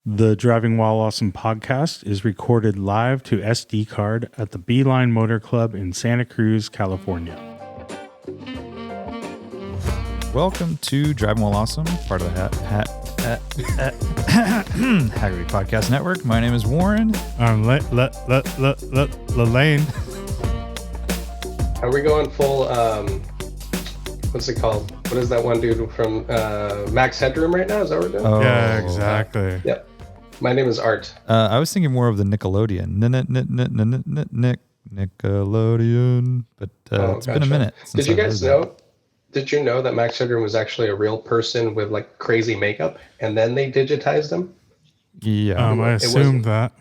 The Driving While Awesome podcast is recorded live to SD card at the Beeline Motor Club in Santa Cruz, California. Welcome to Driving While Awesome, part of the Hagerty Podcast Network. My name is Warren. I'm Lane. Are we going full, what's it called? What is that one dude from Max Headroom right now? Is that what we're doing? Oh, Yeah, exactly. Yep. My name is Art. I was thinking more of the Nickelodeon. Nickelodeon. But it's been a minute. Did you guys know? Did you know that Max Headroom was actually a real person with like crazy makeup, and then they digitized him? Yeah. I assumed that.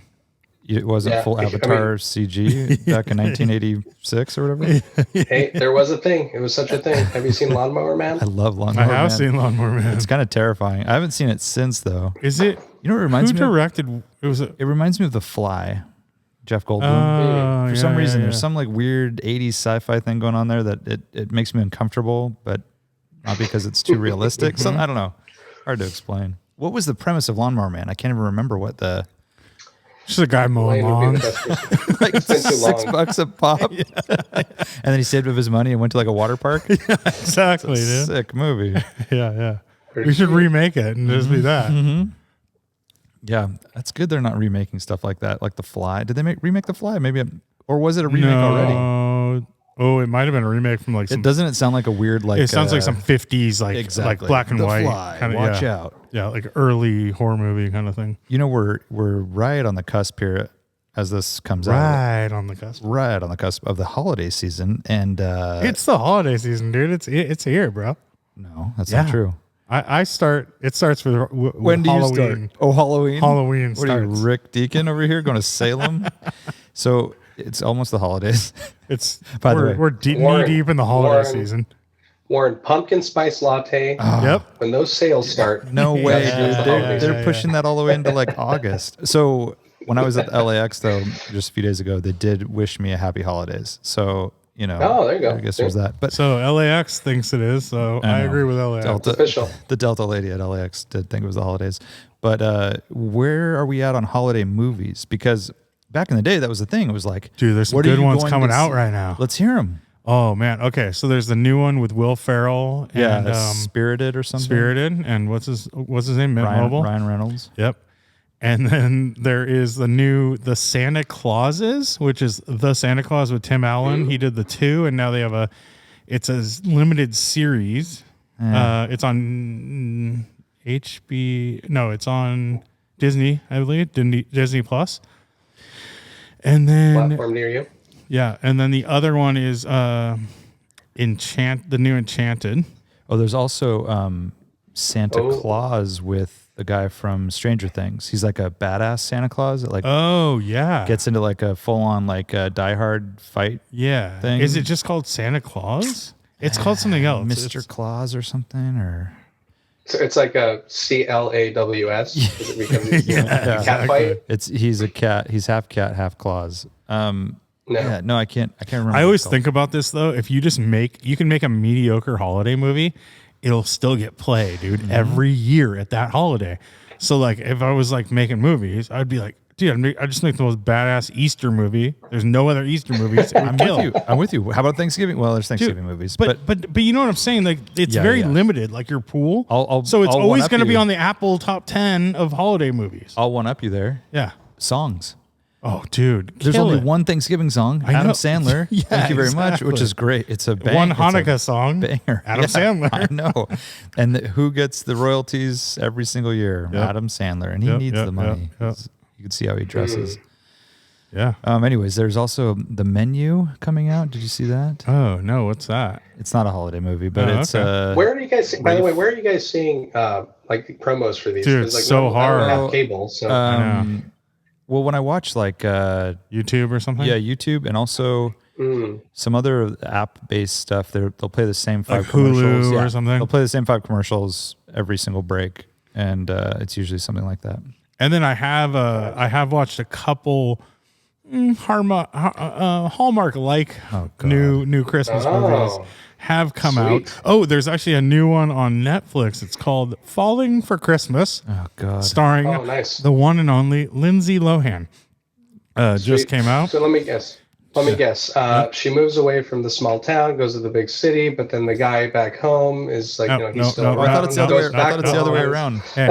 It wasn't full Avatar CG back in 1986 or whatever. Hey, there was a thing. It was such a thing. Have you seen Lawnmower Man? I love Lawnmower Man. I have seen Lawnmower Man. It's kind of terrifying. I haven't seen it since, though. Is it? You know what it reminds me of? Who directed? It reminds me of The Fly. Jeff Goldblum. For some reason, there's some like weird 80s sci-fi thing going on there that it makes me uncomfortable, but not because it's too realistic. I don't know. Hard to explain. What was the premise of Lawnmower Man? I can't even remember what the... Just a guy mowing lawns. Like $6 a pop. Yeah. And then he saved up his money and went to like a water park. Yeah, exactly, dude. Sick movie. Yeah. We should remake it and just be that. Mm-hmm. Yeah, that's good. They're not remaking stuff like that, like The Fly. Did they remake The Fly? Maybe, or was it a remake already? Oh, it might have been a remake from like. Doesn't it sound like a weird like? It sounds like some 50s like black and white. Fly. Kinda, Watch out. Yeah, like early horror movie kind of thing. You know, we're right on the cusp here as this comes out. Right on the cusp of the holiday season, and it's the holiday season, dude. It's here, bro. No, that's not true. It starts with when do Halloween. you start? Oh, Halloween. Halloween what starts. Are you, Rick Deacon over here going to Salem? So it's almost the holidays. It's by the way, we're knee deep in the holiday season. Warren, pumpkin spice latte. Yep. When those sales start. No way, dude. They're pushing that all the way into like August. So when I was at LAX though, just a few days ago, they did wish me a happy holidays. So, you know, there you go. I guess there's that. But so LAX thinks it is. So I agree with LAX. Official. The Delta lady at LAX did think it was the holidays. But where are we at on holiday movies? Because back in the day, that was the thing. It was like, dude, there's some good ones coming out right now. Let's hear them. Oh man. Okay. So there's the new one with Will Ferrell. And, Spirited or something. Spirited. And what's his name? Ryan Reynolds. Yep. And then there is the Santa Clauses, which is The Santa Claus with Tim Allen. He did the 2, and now they have it's a limited series. It's on it's on Disney, I believe, Disney Plus. And then platform near you. Yeah, and then the other one is the new Enchanted. Oh, there's also Santa Claus with the guy from Stranger Things. He's like a badass Santa Claus that gets into like a full on like Die Hard fight. Yeah. Thing. Is it just called Santa Claus? It's called something else. Mr. Claus or something or so it's like a CLAWS. Does it become cat fight? He's a cat. He's half cat, half claws. No, I can't remember. I always think about this though. If you you can make a mediocre holiday movie, it'll still get play, dude, every year at that holiday. So like, if I was like making movies, I'd be like, dude, I just make the most badass Easter movie. There's no other Easter movies. I'm with you. How about Thanksgiving? Well, there's Thanksgiving movies, but you know what I'm saying? Like, it's very limited. Like your pool. So it's always going to be on the Apple top 10 of holiday movies. I'll one up you there. Yeah, songs. Oh, dude, there's only one Thanksgiving song. Adam Sandler. Yeah, thank you very much, which is great. It's a one Hanukkah song. Banger. Adam Sandler. I know. And who gets the royalties every single year? Yep. Adam Sandler, and he needs the money. Yep. You can see how he dresses. Yeah. Anyways, there's also The Menu coming out. Did you see that? Oh no, what's that? It's not a holiday movie, but it's. Okay. Where are you guys? By the way, where are you guys seeing like promos for these? Dude, it's like, so hard. I don't have cable, so. Well, when I watch like YouTube or something, YouTube, and also some other app-based stuff, they'll play the same 5 like commercials Hulu or something. They'll play the same 5 commercials every single break, and it's usually something like that. And then I have watched a couple Hallmark-like new Christmas movies have come out. Oh, there's actually a new one on Netflix. It's called Falling for Christmas. Oh God! Starring the one and only Lindsay Lohan. Just came out. So let me guess. She moves away from the small town, goes to the big city, but then the guy back home is like, he's still around. I thought it's the other way around. Hey,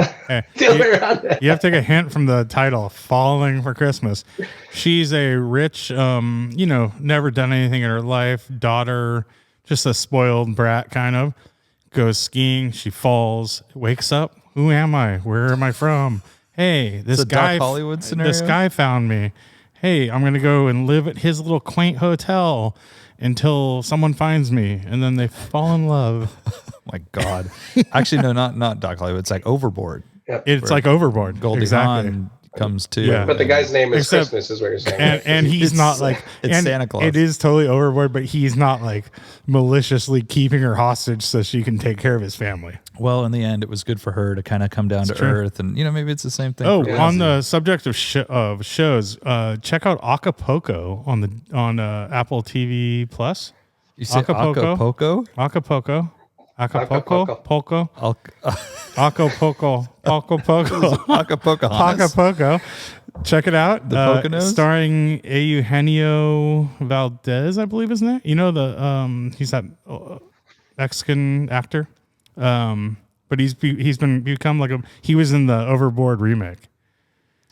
you have to take a hint from the title, Falling for Christmas. She's a rich, never done anything in her life, daughter, just a spoiled brat kind of, goes skiing, she falls, wakes up. Who am I? Where am I from? Hey, this guy, Hollywood scenario? This guy found me. Hey, I'm going to go and live at his little quaint hotel until someone finds me. And then they fall in love. Oh my God. Actually, no, not Doc Hollywood. It's like Overboard. Yep. It's like Overboard. Goldie Hawn comes too. Yeah. But the guy's name is Christmas, is what you're saying. And he's not like... It's Santa Claus. It is totally Overboard, but he's not like maliciously keeping her hostage so she can take care of his family. Well, in the end, it was good for her to kind of come down to earth. And, maybe it's the same thing. Oh, on the subject of shows, check out Acapulco on Apple TV Plus. You say Acapulco? Acapulco. Acapulco. Acapulco. Check it out. The Poconos? Starring Eugenio Valdez, I believe, isn't it? He's that Mexican actor. But he's become he was in the Overboard remake.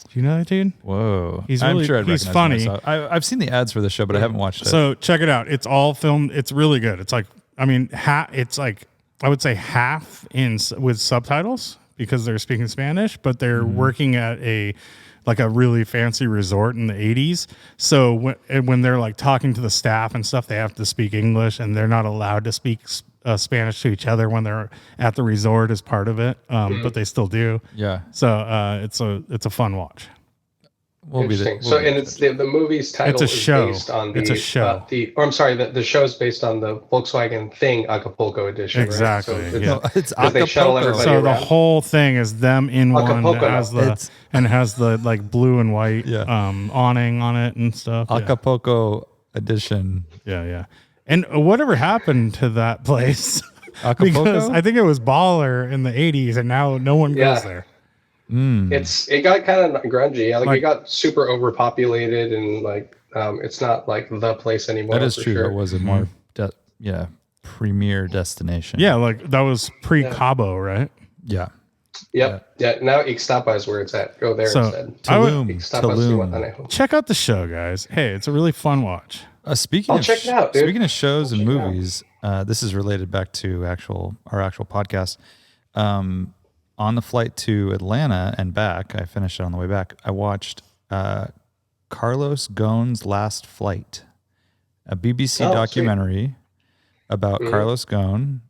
Do you know that dude? Whoa. I'm sure he's funny. I've seen the ads for the show, but I haven't watched it. So check it out. It's all filmed. It's really good. It's it's like, I would say half with subtitles because they're speaking Spanish, but they're working at a really fancy resort in the 80s. So when they're like talking to the staff and stuff, they have to speak English, and they're not allowed to speak Spanish to each other when they're at the resort as part of it. But they still do. Yeah. So it's a fun watch. Interesting. The movie's title is based on the... It's a show. The show's based on the Volkswagen Thing Acapulco edition. Exactly. Right? So it's Acapulco. So the whole thing is them in Acapulco. One that has the like blue and white awning on it and stuff. Acapulco edition. Yeah. And whatever happened to that place? Acapulco? Because I think it was baller in the 80s, and now no one goes there. It got kind of grungy. It got super overpopulated, and it's not like the place anymore. That is true. Sure. It was a more premier destination. Yeah, that was pre-Cabo, right? Yeah. Yep. Yeah. Now Ixtapa is where it's at. Go there instead. Tulum. Check out the show, guys. Hey, it's a really fun watch. I'll check it out, dude. Speaking of shows and movies, this is related back to our actual podcast. On the flight to Atlanta and back, I finished it on the way back. I watched Carlos Ghosn's Last Flight, a BBC documentary about Carlos Ghosn,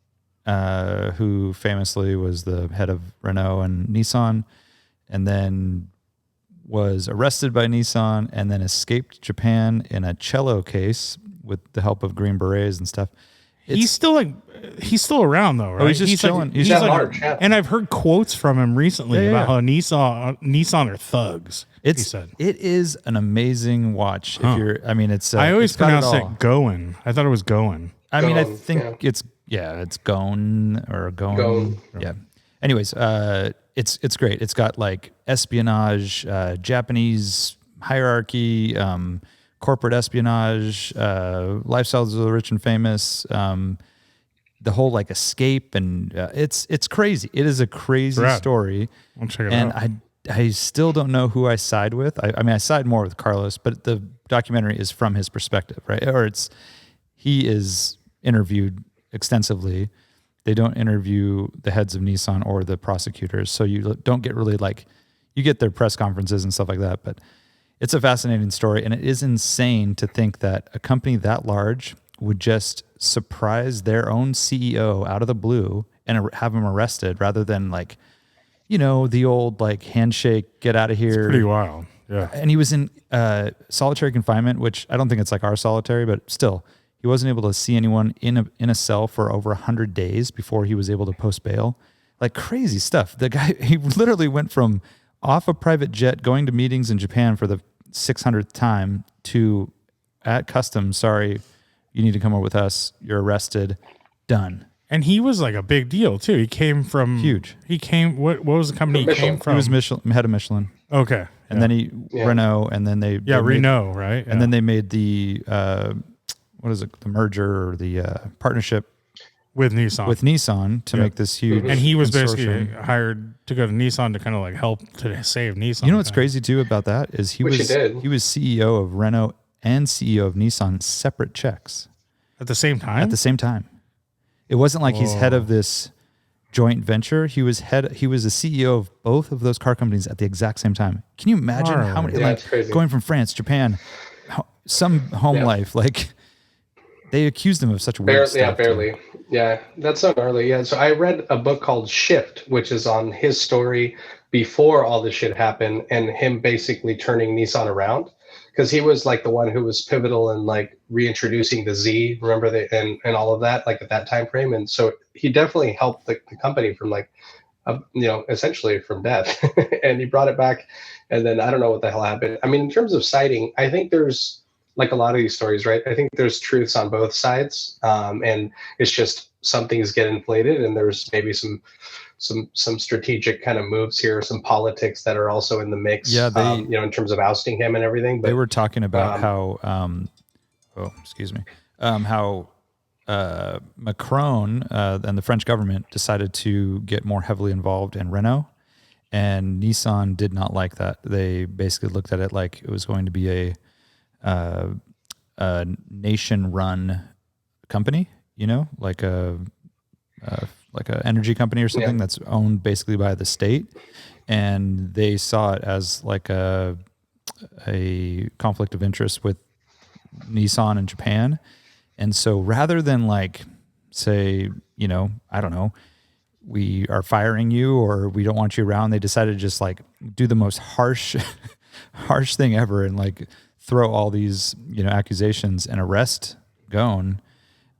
who famously was the head of Renault and Nissan, and then was arrested by Nissan and then escaped Japan in a cello case with the help of Green Berets and stuff. He's still around though, right? Oh, he's just chilling. He's large, and I've heard quotes from him recently about how Nissan are thugs. He said it is an amazing watch. If you're, it's. I always pronounce it Goin. I thought it was Goin. I think it's Gon or Gon. Yeah. Anyways, it's great. It's got like espionage, Japanese hierarchy, corporate espionage, lifestyles of the rich and famous, the whole like escape, and it's crazy. It is a crazy story. I'll check it out. And I still don't know who I side with. I side more with Carlos, but the documentary is from his perspective, right? Or he is interviewed extensively. They don't interview the heads of Nissan or the prosecutors, so you don't get really you get their press conferences and stuff like that, but it's a fascinating story, and it is insane to think that a company that large would just surprise their own CEO out of the blue and have him arrested rather than the old handshake, get out of here. It's pretty wild. Yeah. And he was in solitary confinement, which I don't think it's like our solitary, but still, he wasn't able to see anyone in a cell for over 100 days before he was able to post bail. Crazy stuff. The guy, he literally went from off a private jet going to meetings in Japan for the 600th time to at customs, sorry, you need to come over with us. You're arrested. Done. And he was like a big deal too. He came from huge. He came. What was the company he came from? He was Michelin, head of Michelin. Okay. And then Renault, and then they Renault, right? And then they made the what is it? The merger or the partnership with Nissan to make this huge. And he was basically hired to go to Nissan to kind of like help to save Nissan. You know what's crazy too about that is he was CEO of Renault and CEO of Nissan, separate checks at the same time. At the same time, it wasn't like he's head of this joint venture. He was the CEO of both of those car companies at the exact same time. Can you imagine how many? Like going from France, Japan, some home life like. They accused him of such weird stuff. Barely. Yeah, that's so gnarly. Yeah, so I read a book called Shift, which is on his story before all this shit happened and him basically turning Nissan around. Because he was like the one who was pivotal in like reintroducing the Z, remember, and all of that, like at that time frame. And so he definitely helped the company from like, essentially from death. And he brought it back. And then I don't know what the hell happened. I mean, in terms of citing, I think there's, like a lot of these stories, right? I think there's truths on both sides, and it's just some things get inflated, and there's maybe some strategic kind of moves here, some politics that are also in the mix. Yeah, in terms of ousting him and everything. But they were talking about how, how Macron and the French government decided to get more heavily involved in Renault, and Nissan did not like that. They basically looked at it like it was going to be a nation-run company, like a energy company or something that's owned basically by the state, and they saw it as like a conflict of interest with Nissan and Japan. And so rather than like say, I don't know, we are firing you or we don't want you around, they decided to just like do the most harsh thing ever and like throw all these, accusations and arrest Ghosn.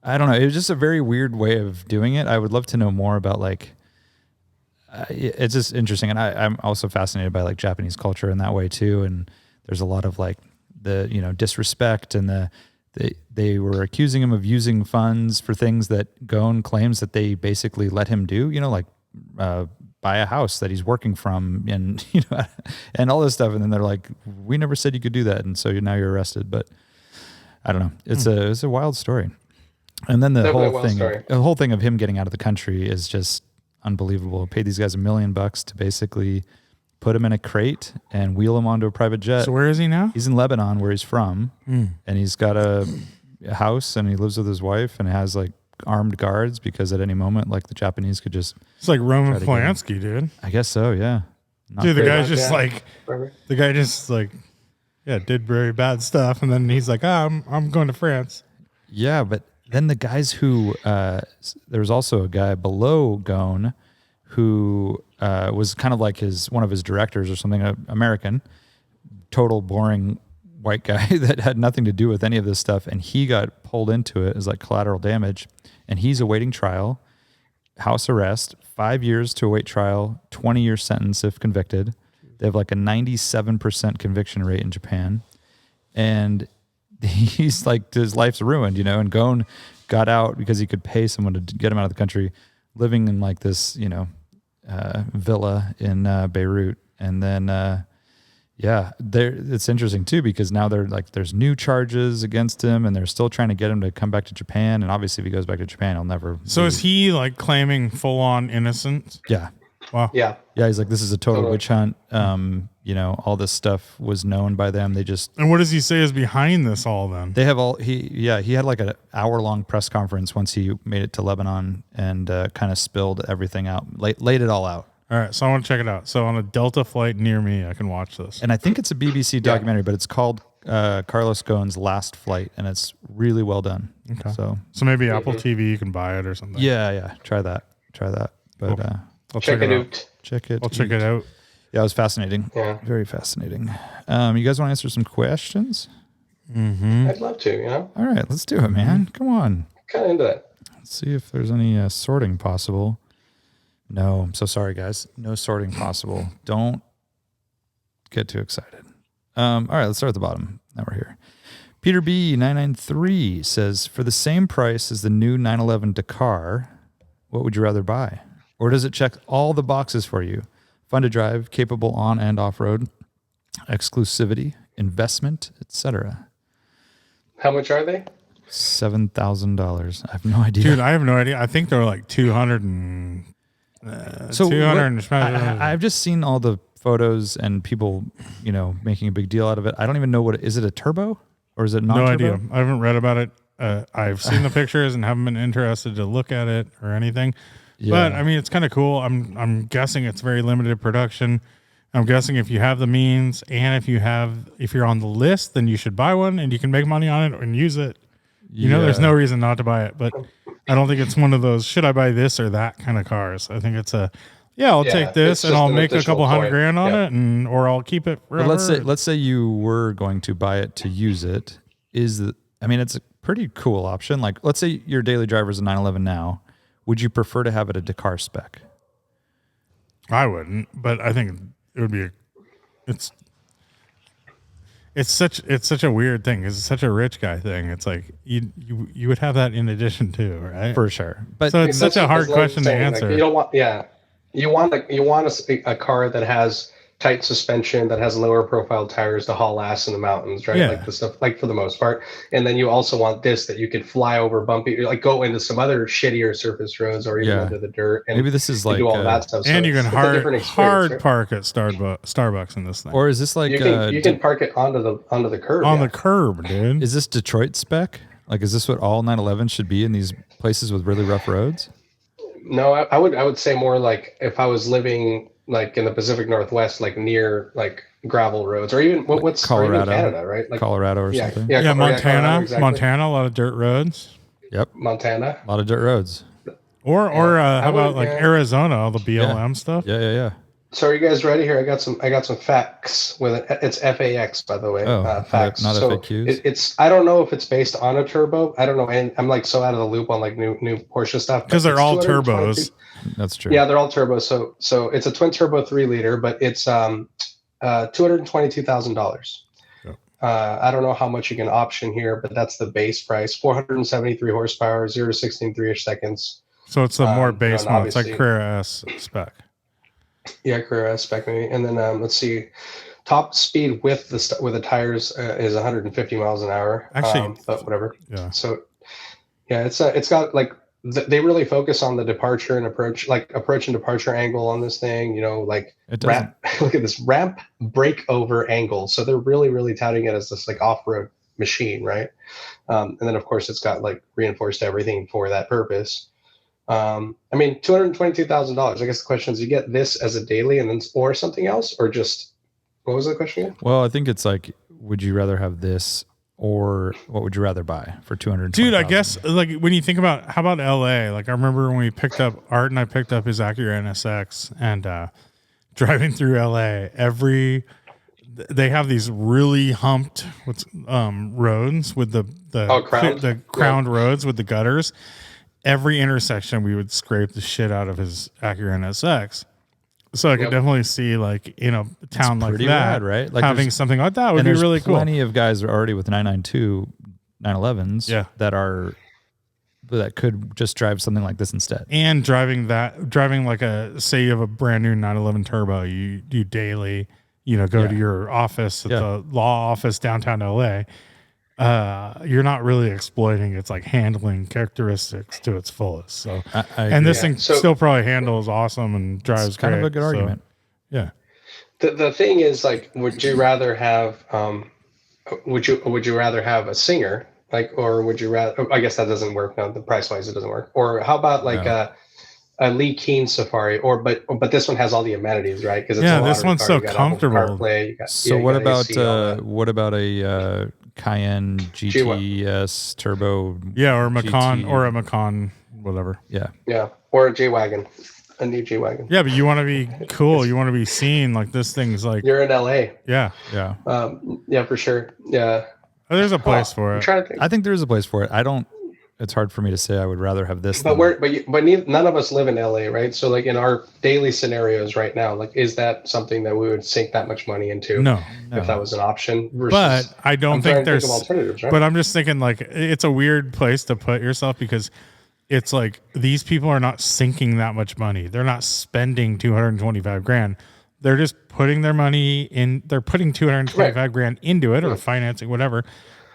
I don't know. It was just a very weird way of doing it. I would love to know more about like, it's just interesting. And I'm also fascinated by like Japanese culture in that way too. And there's a lot of like the, disrespect and they were accusing him of using funds for things that Ghosn claims that they basically let him do, buy a house that he's working from and, and all this stuff. And then they're like, we never said you could do that. And so now you're arrested, but I don't know. It's a wild story. And then the whole thing of him getting out of the country is just unbelievable. Paid these guys $1 million to basically put him in a crate and wheel him onto a private jet. So where is he now? He's in Lebanon where he's from. And he's got a house and he lives with his wife and has like armed guards because at any moment, like the Japanese could just. It's like Roman Polanski, dude. I guess so. Yeah. The guy just did very bad stuff, and then he's like, I'm going to France. Yeah, but then the guys who there was also a guy below Ghosn who was kind of like one of his directors or something, American, total boring white guy that had nothing to do with any of this stuff, and he got pulled into it as like collateral damage, and he's awaiting trial, house arrest, 5 years to await trial, 20-year sentence if convicted. They have like a 97% conviction rate in Japan, and he's like, his life's ruined, and Ghosn got out because he could pay someone to get him out of the country, living in like this, villa in Beirut, and then it's interesting too because now they're like there's new charges against him and they're still trying to get him to come back to Japan, and obviously if he goes back to Japan he'll never. So is he like claiming full on innocence? Yeah. Wow. Yeah. He's like, this is a total witch hunt. All this stuff was known by them. They just. And what does he say is behind this all then? They have he had like an hour-long press conference once he made it to Lebanon and kind of spilled everything out, laid it all out. All right, so I want to check it out. So on a Delta flight near me, I can watch this. And I think it's a BBC documentary, but it's called Carlos Ghosn's Last Flight, and it's really well done. Okay. So maybe Apple TV, you can buy it or something. Yeah. Try that. But cool. I'll check it out. Check it. I'll check it out. Yeah, it was fascinating. Yeah. Very fascinating. You guys want to answer some questions? Mm-hmm. I'd love to, All right, let's do it, man. Come on. Kind of into that. Let's see if there's any sorting possible. No, I'm so sorry, guys. No sorting possible. Don't get too excited. All right, let's start at the bottom. Now we're here. Peter B 993 says, for the same price as the new 911 Dakar, what would you rather buy? Or does it check all the boxes for you? Fun to drive, capable on and off road, exclusivity, investment, etc. How much are they? $7,000. I have no idea. Dude, I have no idea. I think they're like 200 and... So 200 I've just seen all the photos and people, making a big deal out of it. I don't even know is it a turbo or is it not? No turbo? idea. I haven't read about it. I've seen the pictures and haven't been interested to look at it or anything. Yeah. But I mean, it's kind of cool. I'm guessing it's very limited production. I'm guessing if you have the means and if you're on the list, then you should buy one and you can make money on it and use it. There's no reason not to buy it, but I don't think it's one of those, should I buy this or that kind of cars? I think it's I'll take this and I'll make a couple $100,000 on it or I'll keep it forever. But let's say you were going to buy it to use it. It's a pretty cool option. Like, let's say your daily driver is a 911 now. Would you prefer to have it a Dakar spec? I wouldn't, but I think it would be it's such a weird thing. It's such a rich guy thing. It's like you would have that in addition to, right? For sure. But so it's such a hard question to answer. Like, you don't want, you want a car that has tight suspension, that has lower profile tires to haul ass in the mountains, right? Like the stuff, like for the most part. And then you also want this that you could fly over bumpy, like go into some other shittier surface roads or even under the dirt. And maybe this is like do all that stuff. And so you can hard park at Starbucks in this thing. Or is this like you can park it onto the curb? On the curb, dude. Is this Detroit spec? Like, is this what all 911s should be in these places with really rough roads? No, I would say more like if I was living like in the Pacific Northwest, like near like gravel roads, or even what's Colorado, or even Canada, right? Like Colorado or something. Yeah, Montana, Colorado, exactly. Montana, a lot of dirt roads. Yep, Montana, a lot of dirt roads. Or how about like Arizona, all the BLM stuff? Yeah. So are you guys ready here? I got some facts with it. It's FAX, by the way. Facts. Not so FAQs. It's I don't know if it's based on a turbo. I don't know, and I'm like so out of the loop on like new Porsche stuff because they're all turbos. That's true. Yeah, they're all turbos. So it's a twin turbo 3-liter, but it's $222,000. I don't know how much you can option here, but that's the base price. 473 horsepower, 0 to 16 3-ish seconds. So it's the more base one. It's like Carrera S spec. Yeah, Carrera S spec maybe. And then let's see, top speed with the tires is 150 miles an hour. Actually, but whatever. Yeah. So yeah, it's got like they really focus on the departure and approach and departure angle on this thing. Like ramp. Look at this ramp breakover angle. So they're really really touting it as this like off-road machine, right? And then of course it's got like reinforced everything for that purpose. $222,000. I guess the question is, you get this as a daily and then or something else, or just what was the question again? Well, I think it's like, would you rather have this or what would you rather buy for 200? Dude, I guess like when you think about how about LA? Like I remember when we picked up Art and I picked up his Acura NSX and driving through LA, they have these really humped roads with the crowned roads with the gutters. Every intersection we would scrape the shit out of his Acura NSX. So I could definitely see like in a town like that, rad, right? Like having something like that would be really cool. Plenty of guys are already with 992 911s that could just drive something like this instead. And driving like say you have a brand new 911 turbo, you do daily, go to your office at the law office downtown LA. You're not really exploiting its like handling characteristics to its fullest. So, this thing still probably handles awesome and drives kind great, of a good argument. Yeah. The thing is, like, would you rather have would you rather have a singer, like, or would you rather? I guess that doesn't work. No, the price wise it doesn't work. Or how about like a Lee Keen Safari? But this one has all the amenities, right? Because this one's so comfortable. What about a Cayenne GTS turbo? Yeah, or a Macan or a Macan, whatever. Yeah, or a G-Wagon, a new G-Wagon. Yeah, but you want to be cool. You want to be seen. Like this thing's like you're in LA. Yeah. Yeah, for sure. Yeah. There's a place for it. I think there is a place for it. I don't it's hard for me to say I would rather have this. But none of us live in LA, right? So like in our daily scenarios right now, like is that something that we would sink that much money into? No. If that was an option. But I don't think there's alternatives, right? But I'm just thinking like it's a weird place to put yourself because it's like these people are not sinking that much money. They're not spending $225,000. They're just putting their money in. They're putting $225,000 into it or financing whatever,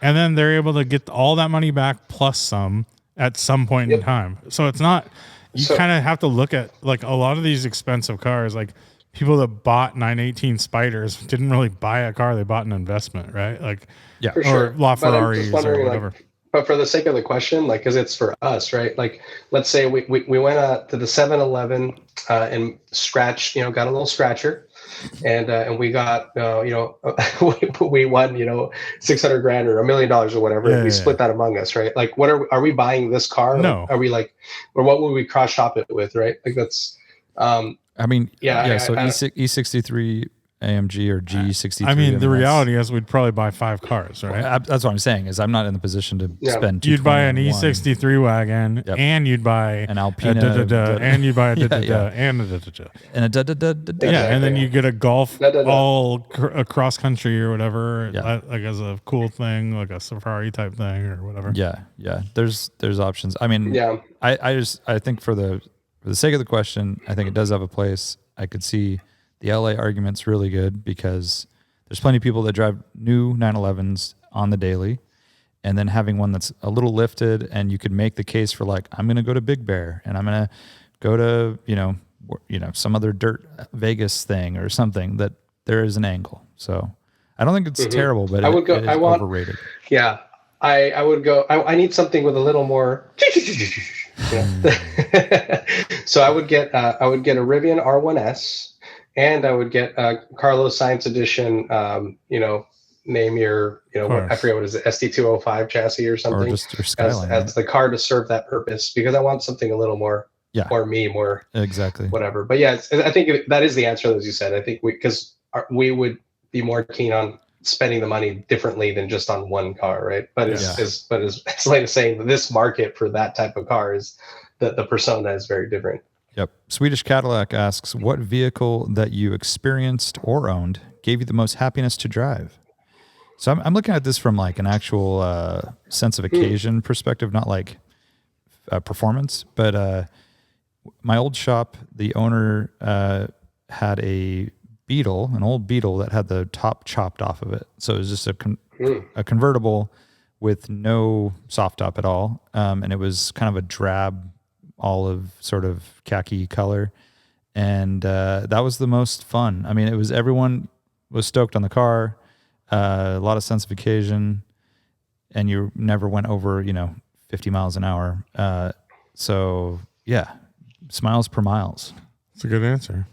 and then they're able to get all that money back plus some at some point in time. So it's not. You kind of have to look at like a lot of these expensive cars. Like people that bought 918 Spiders didn't really buy a car; they bought an investment, right? Like for sure. or LaFerraris or whatever. Like, but for the sake of the question, like, because it's for us, right? Like, let's say we went to the 7-Eleven and scratched, got a little scratcher, and we got, we won, $600,000 or $1 million or whatever. And we split that among us, right? Like, what are we buying this car? No. Like, are we like, or what would we cross shop it with, right? Like that's, I mean, so I E63 AMG or G63. I mean, the reality is we'd probably buy 5 cars, right? Well, that's what I'm saying is I'm not in the position to spend. You'd buy an E63 wagon, and you'd buy an Alpina, and you'd buy a and and then you get a Golf all across country or whatever, like as a cool thing, like a safari type thing or whatever. Yeah. There's options. I mean, I think for the sake of the question, I think it does have a place. I could see the LA argument's really good because there's plenty of people that drive new 911s on the daily, and then having one that's a little lifted, and you could make the case for like, I'm going to go to Big Bear and I'm going to go to, some other dirt Vegas thing or something that there is an angle. So I don't think it's terrible, but it is overrated. Yeah. I would go, I need something with a little more, so I would get a Rivian R1S. And I would get a Carlos Sainz edition, name your, I forget what is it, ST205 chassis or something, or just your Skyline, as the car to serve that purpose, because I want something a little more, more exactly, whatever. But yeah, I think that is the answer, as you said. I think because we would be more keen on spending the money differently than just on one car, right? But as Lane is saying, this market for that type of car is the persona is very different. Yep. Swedish Cadillac asks, what vehicle that you experienced or owned gave you the most happiness to drive? So I'm looking at this from like an actual sense of occasion perspective, not like performance. But my old shop, the owner had an old Beetle that had the top chopped off of it. So it was just a convertible with no soft top at all. And it was kind of a drab olive sort of khaki color, and that was the most fun. I mean, everyone was stoked on the car, a lot of sense of occasion, and you never went over 50 miles an hour. So yeah, smiles per miles. That's a good answer,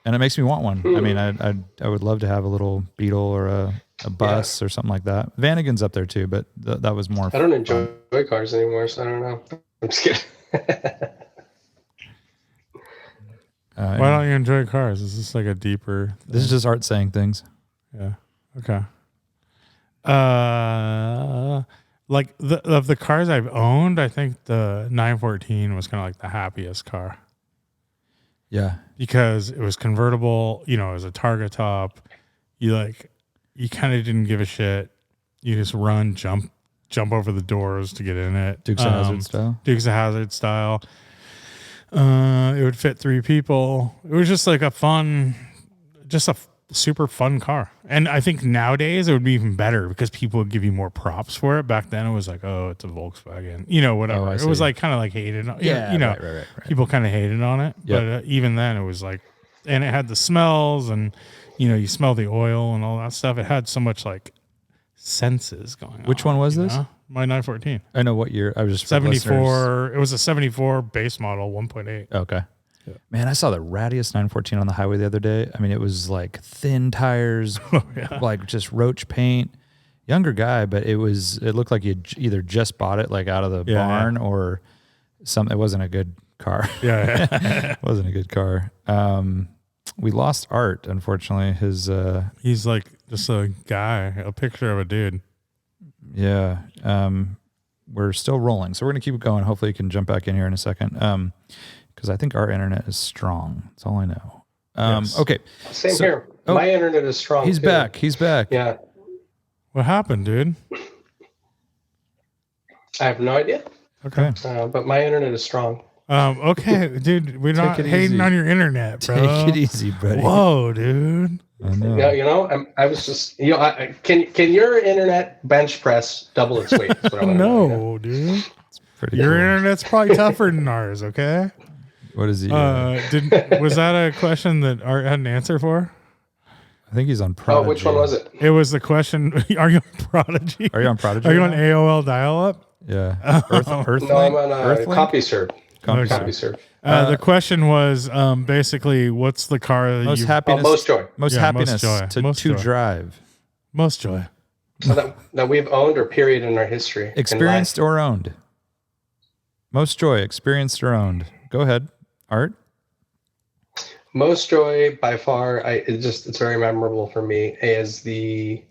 and it makes me want one. I mean, I would love to have a little Beetle or a bus or something like that. Vanagon's up there too, but that was more. I don't enjoy cars anymore, so I don't know. I'm just kidding. Why don't you enjoy cars? Is this like a deeper thing? This is just Art saying things. Yeah. Okay. Like of the cars I've owned, I think the 914 was kind of like the happiest car. Yeah. Because it was convertible, it was a targa top. You kind of didn't give a shit. You just jump over the doors to get in it. Dukes of Hazzard style. Dukes of Hazzard style. It would fit 3 people. It was just like a super fun car. And I think nowadays it would be even better because people would give you more props for it. Back then it was like, oh, it's a Volkswagen, whatever. It was like kind of like hated. Right. People kind of hated on it. Yep. But even then it was like, and it had the smells and, you smell the oil and all that stuff. It had so much like senses going on. Which one was this? My 914. I know what year. I was just 74. It was a 74 base model, 1.8. Okay. Yeah. Man, I saw the rattiest 914 on the highway the other day. I mean, it was like thin tires, like just roach paint. Younger guy, but it looked like you either just bought it like out of the barn or something. It wasn't a good car. It wasn't a good car. We lost Art, unfortunately. He's like just a guy, a picture of a dude. Yeah. we're still rolling. So we're going to keep going. Hopefully you can jump back in here in a second. Because I think our internet is strong. That's all I know. Yes. Okay. Same here. My internet is strong. He's too. back. He's back. Yeah. What happened, dude? I have no idea. Okay. But my internet is strong. Okay, dude, we're not hating easy. on your internet, bro. Take it easy, buddy. Whoa, dude. I know. Yeah, I was just, can your internet bench press double its weight? That's what I wanna know, No, dude. Pretty Your cool. internet's probably tougher than ours, okay? What is he? Was that a question that Art had an answer for? I think he's on Prodigy. Oh, which one was it? It was the question, are you on Prodigy? Are you on Prodigy? Are you on now? AOL dial-up? Yeah. Earthlink? No, I'm on Earthlink? CompuServe. Okay. CompuServe. The question was basically, what's the car that Most you happiness. Most joy. Most Yeah, happiness most joy. Most to joy. drive. most joy? that we've owned or period in our history. in Experienced life. or owned? Most joy, experienced or owned? Go ahead, Art. Most joy by far. It's very memorable for me. Is the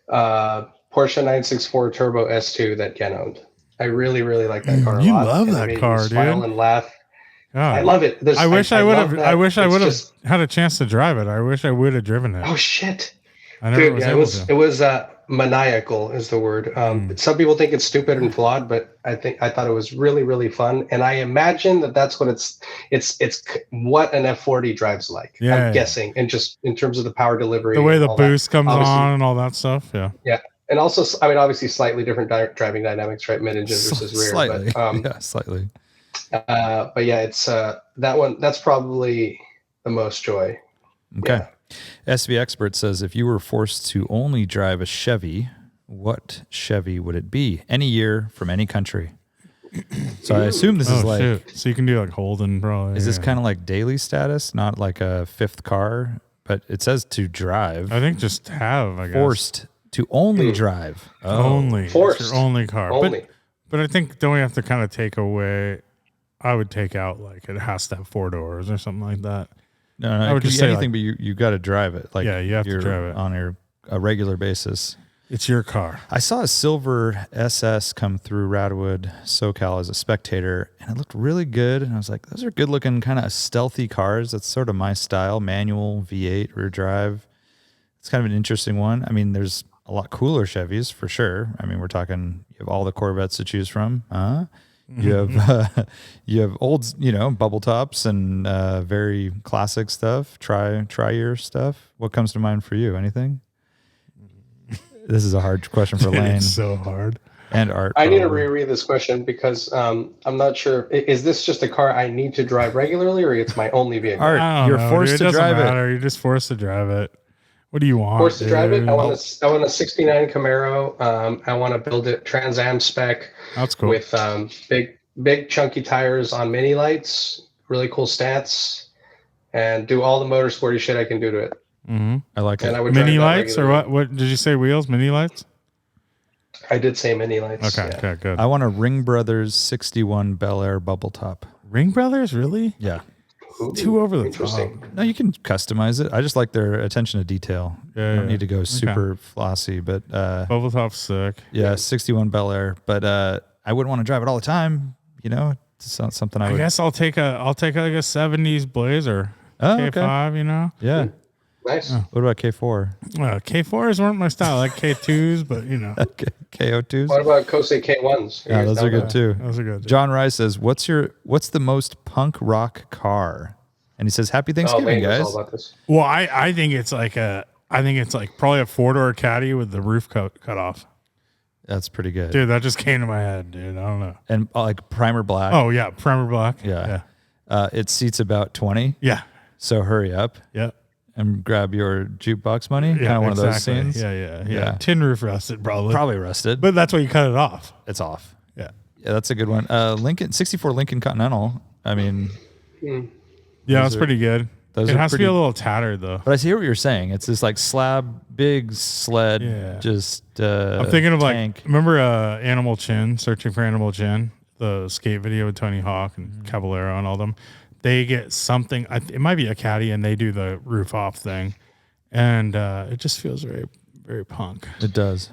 Porsche 964 Turbo S2 that Ken owned. I really, really like that car a You lot. love and it that made me car, smile dude. and laugh. God. I love it. I wish I would love have. that. I wish I It's would have just- had a chance to drive it. I wish I would have driven it. Oh shit, I never dude! was Yeah, able it was maniacal is the word. Some people think it's stupid and flawed, but I thought it was really, really fun. And I imagine that's what it's what an F40 drives like. Yeah, I'm yeah. guessing, and just in terms of the power delivery, The way and the all that. boost comes Obviously- on and all that stuff. Yeah. and also, I mean, obviously, slightly different driving dynamics, right? Mid engine versus rear. Slightly. But, Yeah, slightly. but yeah, it's that one. That's probably the most joy. Okay. Yeah. SV Expert says if you were forced to only drive a Chevy, what Chevy would it be? Any year from any country. So I assume this is like, shit. So you can do like Holden, probably. is this kind of like daily status, not like a fifth car? But it says to drive. I think just have, I guess. Forced to only drive. Only. It's Forced. your only car. Only. But I think, don't we have to kind of take away, I would take out like it has to have 4 doors or something like that. No, I it would could just be say, anything, but you got to drive it. Like Yeah, you have to you're drive it. on a regular basis. It's your car. I saw a silver SS come through RADwood SoCal as a spectator, and it looked really good. And I was like, those are good looking, kind of stealthy cars. That's sort of my style. Manual, V8, rear drive. It's kind of an interesting one. I mean, there's a lot cooler Chevys for sure. I mean, we're talking, you have all the Corvettes to choose from. You have old, bubble tops and very classic stuff. Tri-year stuff. What comes to mind for you? Anything? This is a hard question for Lane It's so hard. and Art. I need to probably. reread this question because I'm not sure. Is this just a car I need to drive regularly, or it's my only vehicle? Art, I don't you're know, forced dude. to It doesn't drive it. matter. You're just forced to drive it. What do you want? Forced to drive it. dude? I want a 69 Camaro. I want to build it Trans Am spec That's cool. with big chunky tires on mini lights, really cool stance, and do all the motorsporty shit I can do to it. Mm-hmm. I like And I it. would Mini drive that lights or regularly. what? What did you say? Wheels? Mini lights? I did say mini lights. Okay. yeah. Okay. Good. I want a Ring Brothers 61 Bel Air bubble top. Ring Brothers? Really? Yeah. Ooh, Too over the interesting. top. No, you can customize it. I just like their attention to detail. Yeah, I don't yeah. need to go super flossy, but Bubble top's sick. yeah, 61 Bel Air. But I wouldn't want to drive it all the time. It's not something I I would. guess I'll take like a 70s Blazer. Oh, okay. K5, Yeah. Nice. What about K4? K4s weren't my style. I like K2s, but KO2s? What about Kose K1s? Yeah, those are good too. those are good. John Rice says, "What's the most punk rock car?" And he says, "Happy Thanksgiving, Lane knows guys." all about this. Well, I think it's like probably a 4-door Caddy with the roof cut off. That's pretty good. Dude, that just came to my head, dude. I don't know. And like primer black. Oh yeah, primer black. Yeah. It seats about 20. Yeah. So hurry up Yeah. and grab your jukebox money. Yeah. Kind of one of those exactly. scenes. Yeah. Yeah. Tin roof rusted, probably. Probably rusted, But that's why you cut it off. it's off. Yeah. Yeah, that's a good one. Lincoln 64 Lincoln Continental. I mean, Yeah, Those that's are- pretty good. those It are has to be pretty- a little tattered though. but I see what you're saying. It's this like slab, big sled, Yeah. just I'm thinking of tank. like, remember Animal Chin, Searching for Animal Chin, the skate video with Tony Hawk and Mm-hmm. Caballero and all them. They get something, it might be a Caddy, and they do the roof off thing. And it just feels very, very punk. It does.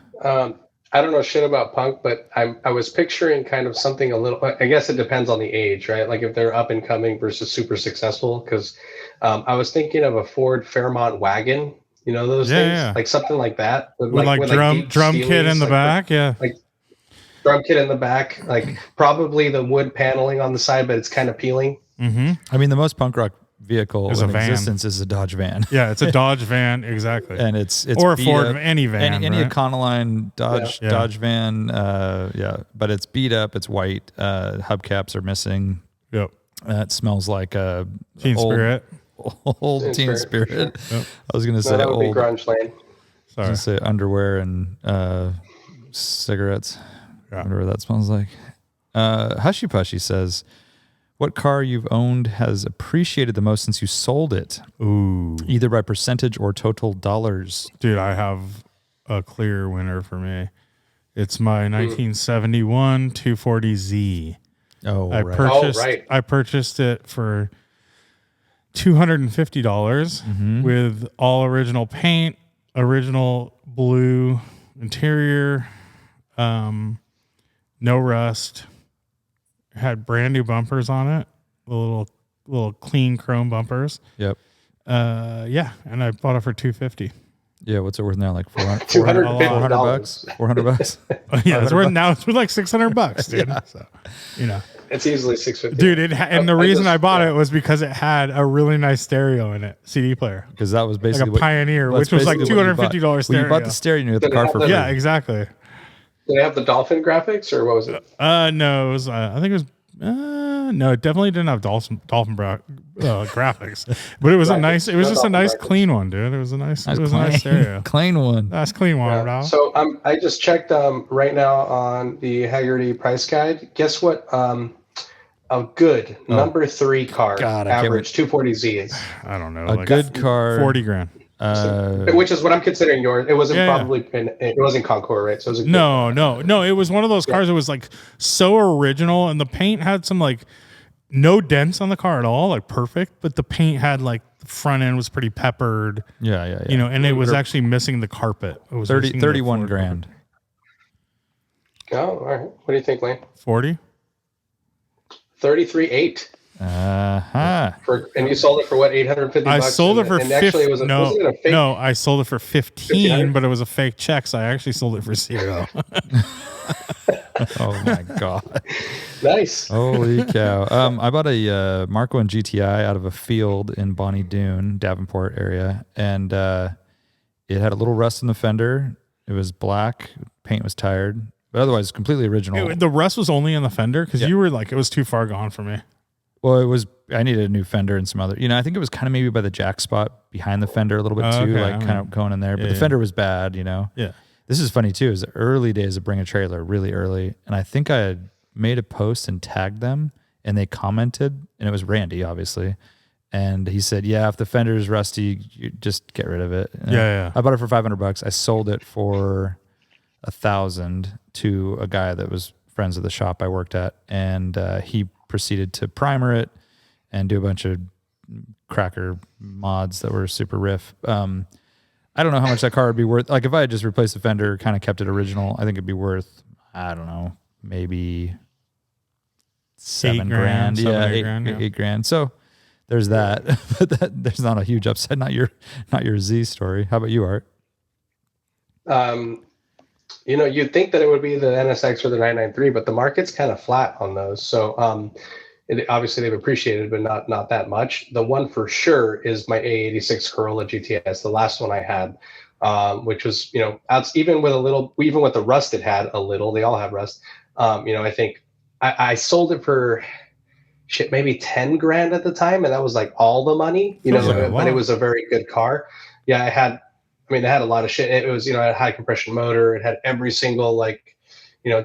I don't know shit about punk, but I was picturing kind of something a little. I guess it depends on the age, right? Like if they're up and coming versus super successful. Because I was thinking of a Ford Fairmont wagon. You know those things, like something like that, with drum kit in the back, like drum kit in the back, like probably the wood paneling on the side, but it's kind of peeling. Mm-hmm. I mean, the most punk rock vehicle in existence is a Dodge van. Yeah, it's a Dodge van, exactly. And it's or a Ford, any van, any Econoline Dodge van. But it's beat up. It's white. Hubcaps are missing. Yep. It smells like a Teen Spirit. Old Teen Spirit. Yep. I was gonna say that would old be grunge lane. Sorry. I was gonna say underwear and cigarettes. Yeah. I wonder what that smells like. Hushy Pushy says, what car you've owned has appreciated the most since you sold it? Ooh. Either by percentage or total dollars. Dude, I have a clear winner for me. It's my 1971 240Z. Oh, I purchased it for $250 with all original paint, original blue interior, no rust. It had brand new bumpers on it, the little clean chrome bumpers. Yep. And I bought it for $250. Yeah, what's it worth now? Like $400 $400. $400. Yeah, it's worth like $600, dude. Yeah. So, it's easily $650. Dude, and the reason I bought it was because it had a really nice stereo in it, CD player. Because that was basically like a Pioneer, which was like $250 stereo. You bought the stereo and you got the car for free. Yeah, exactly. Did they have the dolphin graphics, or what was it? No, it was. I think it was. No, it definitely didn't have dolphin graphics, but it was a nice. It was just a nice, clean one, dude. It was a nice. It was a nice stereo. Clean one. Nice clean one, bro. So I just checked right now on the Hagerty price guide. Guess what? A good number 3 car, average 240Z is. I don't know. A good car, $40,000. Which is what I'm considering yours. It wasn't it wasn't Concours, right? So it was no. It was one of those cars that was like so original, and the paint had some like no dents on the car at all, like perfect. But the paint had like the front end was pretty peppered. Yeah. And it was actually missing the carpet. It was 31 grand. Oh, all right. What do you think, Lane? 40. 33.8. And you sold it for what, $850? I sold it for 50. Actually, wasn't it a fake? No, I sold it for 15, but it was a fake check, so I actually sold it for $0. Oh my god! Nice. Holy cow! I bought a Mark I GTI out of a field in Bonnie Doon, Davenport area, and it had a little rust in the fender. It was black. Paint was tired, but otherwise completely original. The rust was only in the fender because you were like, it was too far gone for me. Well, I needed a new fender and some other, I think it was kind of maybe by the jack spot behind the fender a little bit too, kind of going in there. But the fender was bad, Yeah. This is funny too, is the early days of Bring a Trailer, really early. And I think I had made a post and tagged them and they commented, and it was Randy, obviously. And he said, yeah, if the fender is rusty, you just get rid of it. Yeah. I bought it for $500. I sold it for $1,000 to a guy that was friends of the shop I worked at. And he proceeded to primer it and do a bunch of cracker mods that were super riff. I don't know how much that car would be worth. Like if I had just replaced the fender, kind of kept it original, I think it'd be worth, I don't know, maybe $7 grand. Yeah, $8,000. So there's that. But there's not a huge upside. Not your Z story. How about you, Art? You'd think that it would be the NSX or the 993, but the market's kind of flat on those. So obviously they've appreciated, but not that much. The one for sure is my A86 Corolla GTS, the last one I had, which was, even with the rust it had a little, they all have rust. I think I sold it for maybe 10 grand at the time. And that was like all the money, but it was a very good car. Yeah. It had a lot of shit. It was, it had a high compression motor. It had every single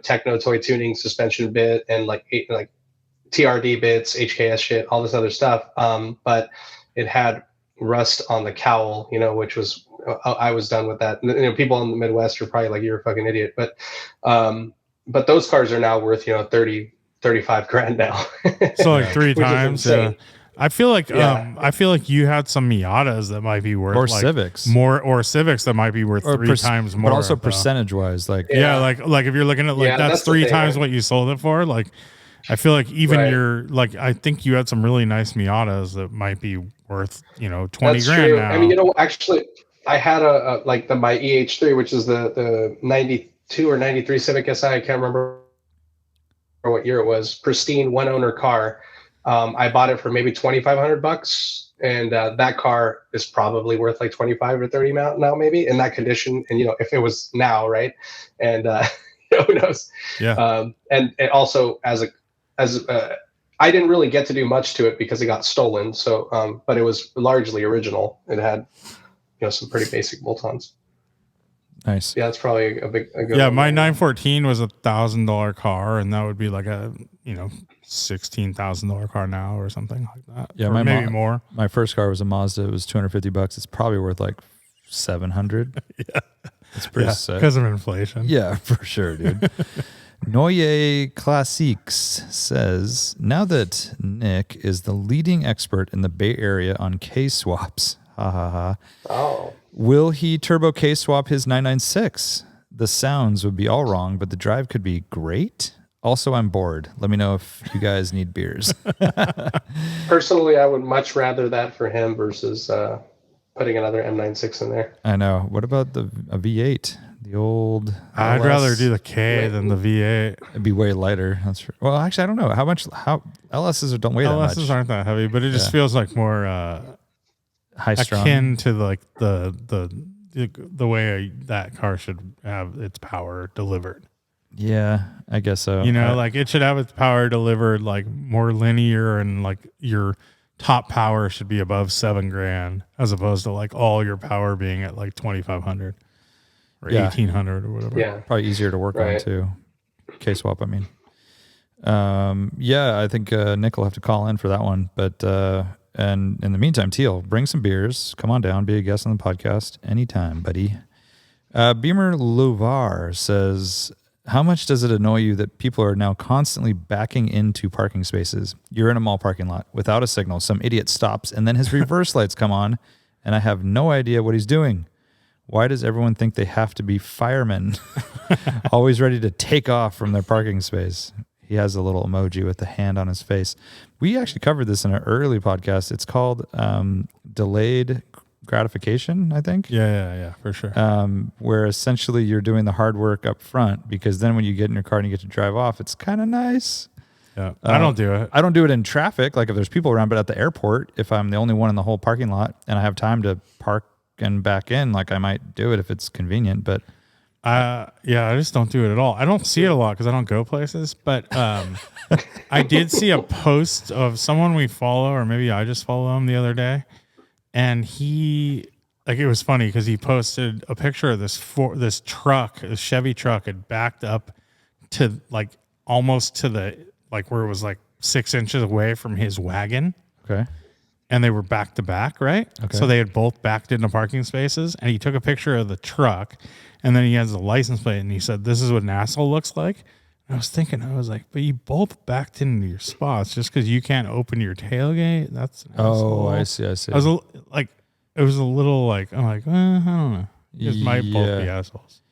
techno toy tuning suspension bit and like TRD bits, HKS shit, all this other stuff. But it had rust on the cowl, which was, I was done with that. People in the Midwest are probably like, you're a fucking idiot. But those cars are now worth, 30, 35 grand now. So like 3 times. I feel like you had some Miatas that might be worth or like Civics more, or Civics that might be worth three times more. But also percentage wise, like like if you're looking at like that's three times what you sold it for. Like I feel like even your like I think you had some really nice Miatas that might be worth 20 that's grand true. now. I mean, actually, I had my EH3, which is the 92 or 93 Civic Si. I can't remember what year it was. Pristine one owner car. I bought it for maybe $2,500, and that car is probably worth like 25 or 30 now, maybe in that condition. And if it was now, right? And who knows? Yeah. And it also I didn't really get to do much to it because it got stolen. So, but it was largely original. It had some pretty basic bolt-ons. Nice. Yeah, that's probably a good one. My 914 was $1,000 car, and that would be like a $16,000 car now or something like that. Yeah, or maybe more. My first car was a Mazda. It was $250. It's probably worth like $700. Yeah, it's pretty sick because of inflation. Yeah, for sure, dude. Noye Classiques says, now that Nick is the leading expert in the Bay Area on K-swaps, will he turbo K-swap his 996? The sounds would be all wrong, but the drive could be great. Also, I'm bored. Let me know if you guys need beers. Personally, I would much rather that for him versus putting another M96 in there. I know. What about a V8? The old I'd rather do the K than the V8. It'd be way lighter. That's true. Well, actually, I don't know how LSs don't weigh that much. LSs aren't that heavy, but it just feels like more high strung, akin to like the way that car should have its power delivered. Yeah, I guess so. Like it should have its power delivered like more linear, and like your top power should be above $7,000 as opposed to like all your power being at like 2,500 or 1,800 or whatever. Yeah, probably easier to work on too. K-swap, I mean. I think Nick will have to call in for that one. But and in the meantime, Teal, bring some beers. Come on down, be a guest on the podcast anytime, buddy. Beamer Lovar says, how much does it annoy you that people are now constantly backing into parking spaces? You're in a mall parking lot without a signal. Some idiot stops, and then his reverse lights come on, and I have no idea what he's doing. Why does everyone think they have to be firemen, always ready to take off from their parking space? He has a little emoji with the hand on his face. We actually covered this in an early podcast. It's called delayed gratification, I think. Yeah, for sure. Where essentially you're doing the hard work up front, because then when you get in your car and you get to drive off, it's kind of nice. Yeah, I don't do it. I don't do it in traffic, like if there's people around, but at the airport, if I'm the only one in the whole parking lot and I have time to park and back in, like I might do it if it's convenient, but I just don't do it at all. I don't see it a lot because I don't go places, but I did see a post of someone we follow, or maybe I just follow him the other day, and it was funny because he posted a picture of this truck, a Chevy truck, had backed up to like almost to the like where it was like 6 inches away from his wagon. Okay. And they were back to back, right? Okay. So they had both backed into parking spaces, and he took a picture of the truck, and then he has the license plate, and he said, "This is what an asshole looks like." And I was like, but you both backed into your spots just because you can't open your tailgate. That's an asshole. I see. It was a little like, I'm like, I don't know. You just might both be assholes.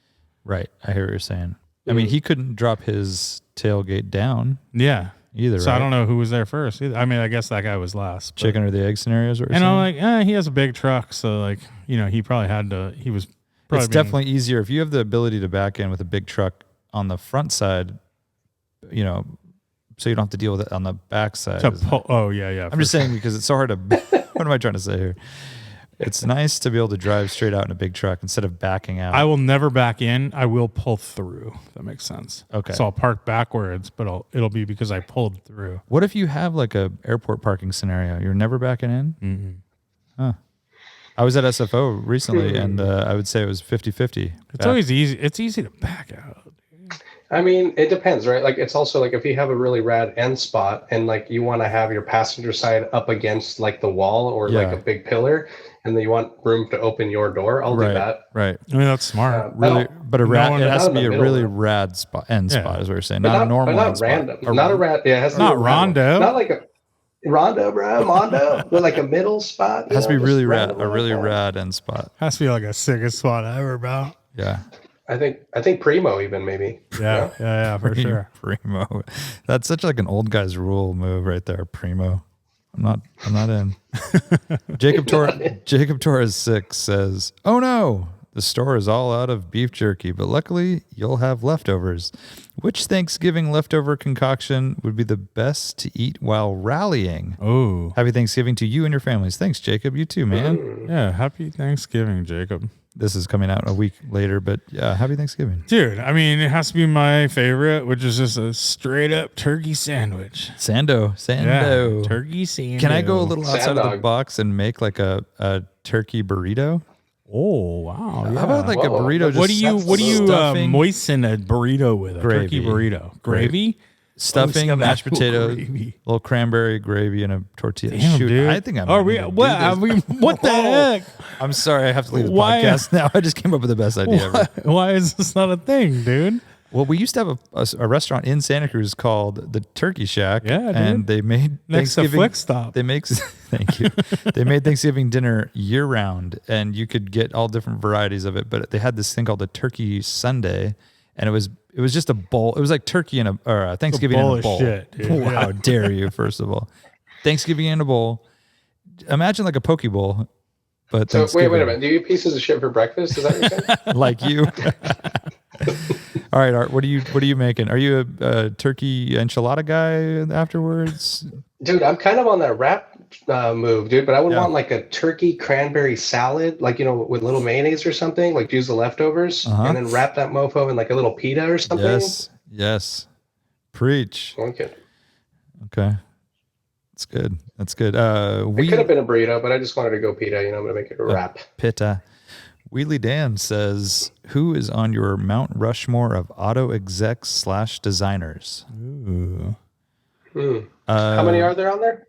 Right. I hear what you're saying. I mean, he couldn't drop his tailgate down. Yeah. Either. So I don't know who was there first. I mean, I guess that guy was last. Chicken or the egg scenarios. And I'm like, he has a big truck, so like, he probably had to. He was. It's definitely easier if you have the ability to back in with a big truck on the front side. So you don't have to deal with it on the back side. Yeah. I'm just saying because it's so hard to. What am I trying to say here? It's nice to be able to drive straight out in a big truck instead of backing out. I will never back in. I will pull through. If that makes sense. Okay. So I'll park backwards, but it'll be because I pulled through. What if you have like a airport parking scenario? You're never backing in? Mm-hmm. Huh. I was at SFO recently, and I would say it was 50-50. It's always easy. It's easy to back out. I mean, it depends, right? Like, it's also like if you have a really rad end spot and like you want to have your passenger side up against like the wall or like a big pillar, and then you want room to open your door, I'll do that. Right. I mean, that's smart. Really, but it has to be a really rad spot, spot is what you're saying. Not a normal not end random. spot. Not a rad. Yeah, it has to not be rondo. Not like a. Rondo, bro, Mondo, with like a middle spot. It has to be really rad, random a really like that. rad end spot. Has to be like a sickest spot ever, bro. Yeah. I think Primo even maybe. Yeah, yeah, for sure. Primo. That's such like an old guy's rule move right there, Primo. I'm not in. Jacob Torres 6 says, "Oh no, the store is all out of beef jerky, but luckily you'll have leftovers. Which Thanksgiving leftover concoction would be the best to eat while rallying? Oh, Happy Thanksgiving to you and your families." Thanks, Jacob. You too, man. yeah. Happy Thanksgiving, Jacob. This is coming out a week later, but yeah, happy Thanksgiving. Dude, I mean, it has to be my favorite, which is just a straight up turkey sandwich. Sando. Yeah, turkey sandwich. Can I go a little outside of the Sandog. box and make like a turkey burrito? Oh, wow. Yeah. How about like a Whoa. burrito? Just what do you stuffing, moisten a burrito with? A Gravy. turkey burrito. Gravy? stuffing, Oh, mashed apple potatoes, gravy. little cranberry gravy, and a tortilla. Damn, Shoot, dude. I think I'm. Are we? What? I mean, what the heck? I'm sorry, I have to leave the Why- podcast now. I just came up with the best idea ever. Why is this not a thing, dude? Well, we used to have a restaurant in Santa Cruz called the Turkey Shack. Yeah, dude. and they made Next to Thanksgiving. Flick Stop. They make thank you. They made Thanksgiving dinner year round, and you could get all different varieties of it. But they had this thing called the Turkey Sundae, and it was just a bowl. It was like turkey in a Thanksgiving bowl in a of bowl. shit, dude. Wow, Yeah. how dare you? First of all, Thanksgiving in a bowl. Imagine like a poke bowl, but So wait a Thanksgiving. minute. Do you eat pieces of shit for breakfast? Is that what you're saying? Like you. All right, Art. What are you making? Are you a turkey enchilada guy afterwards? Dude, I'm kind of on that wrap move, dude. But I would Yeah. want like a turkey cranberry salad, like with little mayonnaise or something. Like use the leftovers Uh-huh. and then wrap that mofo in like a little pita or something. Yes. Preach. Okay. Okay. That's good. That's good. It could have been a burrito, but I just wanted to go pita. I'm gonna make it a wrap. Pitta. Wheelie Dan says, "Who is on your Mount Rushmore of auto execs / designers?" Ooh. How many are there on there?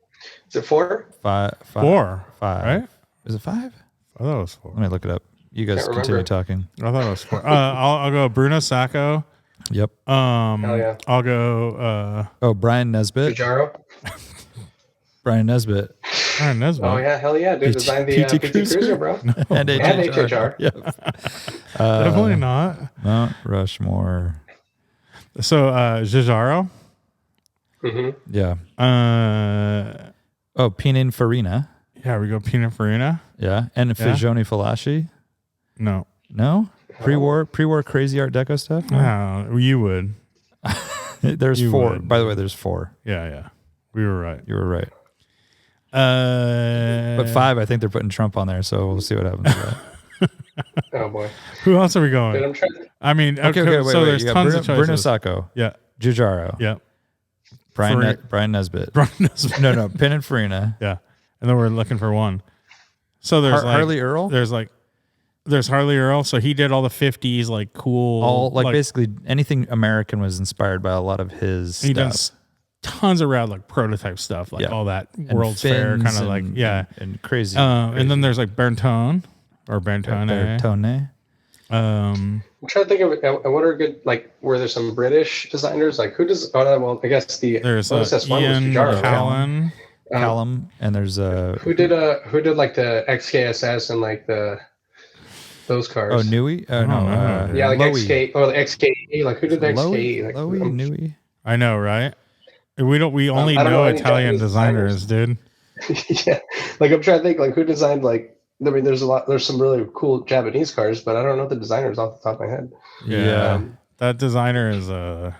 Is it 4? Five. 4, Five. right? Is it 5? I thought it was 4. Let me look it up. You guys Can't continue remember. talking. I thought it was 4. I'll go Bruno Sacco. Yep. Hell yeah. I'll go Oh, Brian Nesbitt. Pajaro? Brian Nesbitt. Aaron Nesbitt. Oh yeah, hell yeah, dude! Design the PT PT Cruiser, bro. And And HHR. HHR. Yep. Definitely not. Mount Rushmore. So Giugiaro. hmm Yeah. Uh, Oh, Pininfarina. yeah, we go Pininfarina. Yeah. And Fagioni Falaci. No, No? Pre-war crazy Art Deco stuff? no, you would. There's You 4. would. By the way, there's 4. Yeah, we were right. You were right. But But 5, I think they're putting Trump on there, so we'll see what happens with that. Oh boy, Who else are we dude! going? I'm trying. I mean, Okay, wait. so there's You got tons Bruno, of choices. Bruno Sacco, Yeah, Giugiaro, yeah. Brian Nesbitt. Brian Nesbitt. No, Pininfarina. Yeah, and then we're looking for one. So there's like Harley Earl? There's Harley Earl. So he did all the 50s like cool. All like basically anything American was inspired by a lot of his he stuff. does tons of rad like prototype stuff, like Yeah. all that And World's Fair fins kind of and- like yeah. and crazy. And then there's like Bertone or Bertone. Bertone. I'm trying to think of what are good like. Were there some British designers? Like who does? Oh no, well I guess the There's OSS one was Ian Giugiaro, right? Callan. Callum, and there's Who did like the XKSS and like those cars? oh Nui. Oh no, know. yeah, like Lowy. XK or the XKE. Like who did the Lowy, XKE? Like, Lowy, Nui. I know, right? We only I don't know know any Italian Japanese designers, dude. yeah, like I'm trying to think like who designed like. I mean, there's some really cool Japanese cars, but I don't know the designers off the top of my head. Yeah. That designer is I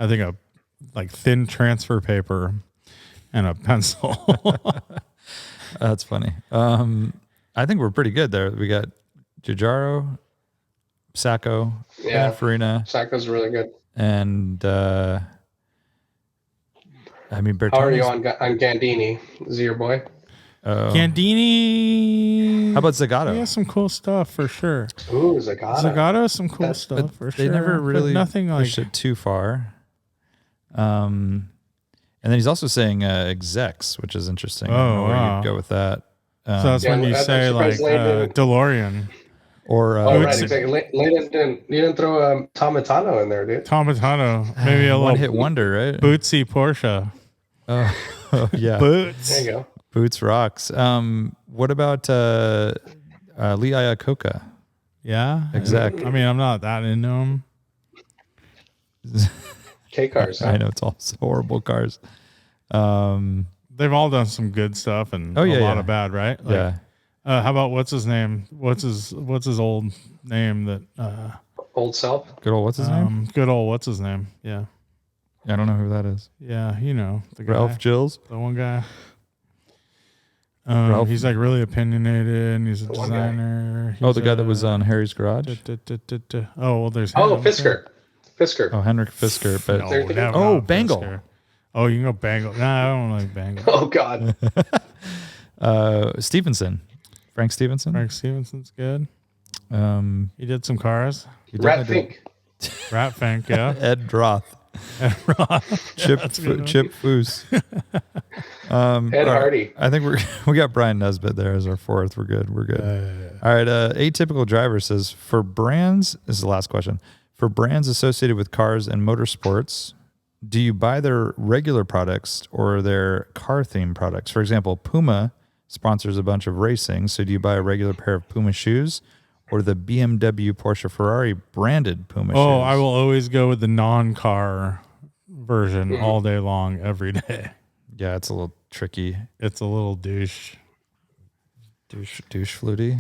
think a like thin transfer paper and a pencil. That's funny. I think we're pretty good there. We got Giugiaro, Sacco, Yeah. Pininfarina, Sacco's really good. and I mean Bertone. How are you on Gandini? Is he your boy? Gandini. How about Zagato? He has some cool stuff for sure. Ooh, Zagato. Zagato has some cool But stuff for They sure. never but really nothing like pushed it too far. And then he's also saying execs, which is interesting. I don't Oh, know where wow. you'd go with that. so that's Yeah, when you I'm say like surprised Lane didn't- DeLorean. Or Oh, right, Bootsy. exactly. You didn't throw Tomatano in there, dude. Tomatano, maybe a one little hit wonder, right? Bootsy Porsche. Yeah. Boots. There you go. Boots rocks. What about Lee Iacocca? Yeah. Exact. I mean, I'm not that into them. K cars. Huh? I know it's all horrible cars. They've all done some good stuff and a lot of bad, right? Like, Yeah. How about what's his name? What's his old name that Old self. Good old, what's his name? good old what's his name? Yeah. I don't know who that is. Yeah, you know, the guy. Ralph Gills? The one guy. Ralph- He's like really opinionated and he's a The one guy. designer. Oh, the guy that was on Harry's Garage? Oh, well, there's Oh, him. Fisker. Fisker. Oh, Henrik Fisker. But No, There you go. never Oh, not Bangle. Fisker. Oh, you can go Bangle. Nah, I don't like Bangle. Oh God. Stevenson. Frank Stevenson? Frank Stevenson's good. He He did some cars. Rat definitely Fink. Rat Fink, yeah. Ed Roth. Chip Foose. Ed Hardy. I think we got Brian Nesbitt there as our fourth. We're good. We're good. All right. Atypical Driver says, for brands, this is the last question. For brands associated with cars and motorsports, do you buy their regular products or their car themed products? For example, Puma sponsors a bunch of racing. So do you buy a regular pair of Puma shoes or the BMW, Porsche, Ferrari branded Puma shoes? Oh, I will always go with the non-car version all day long, every day. Yeah, it's a little tricky. It's a little douche. Douche fluty.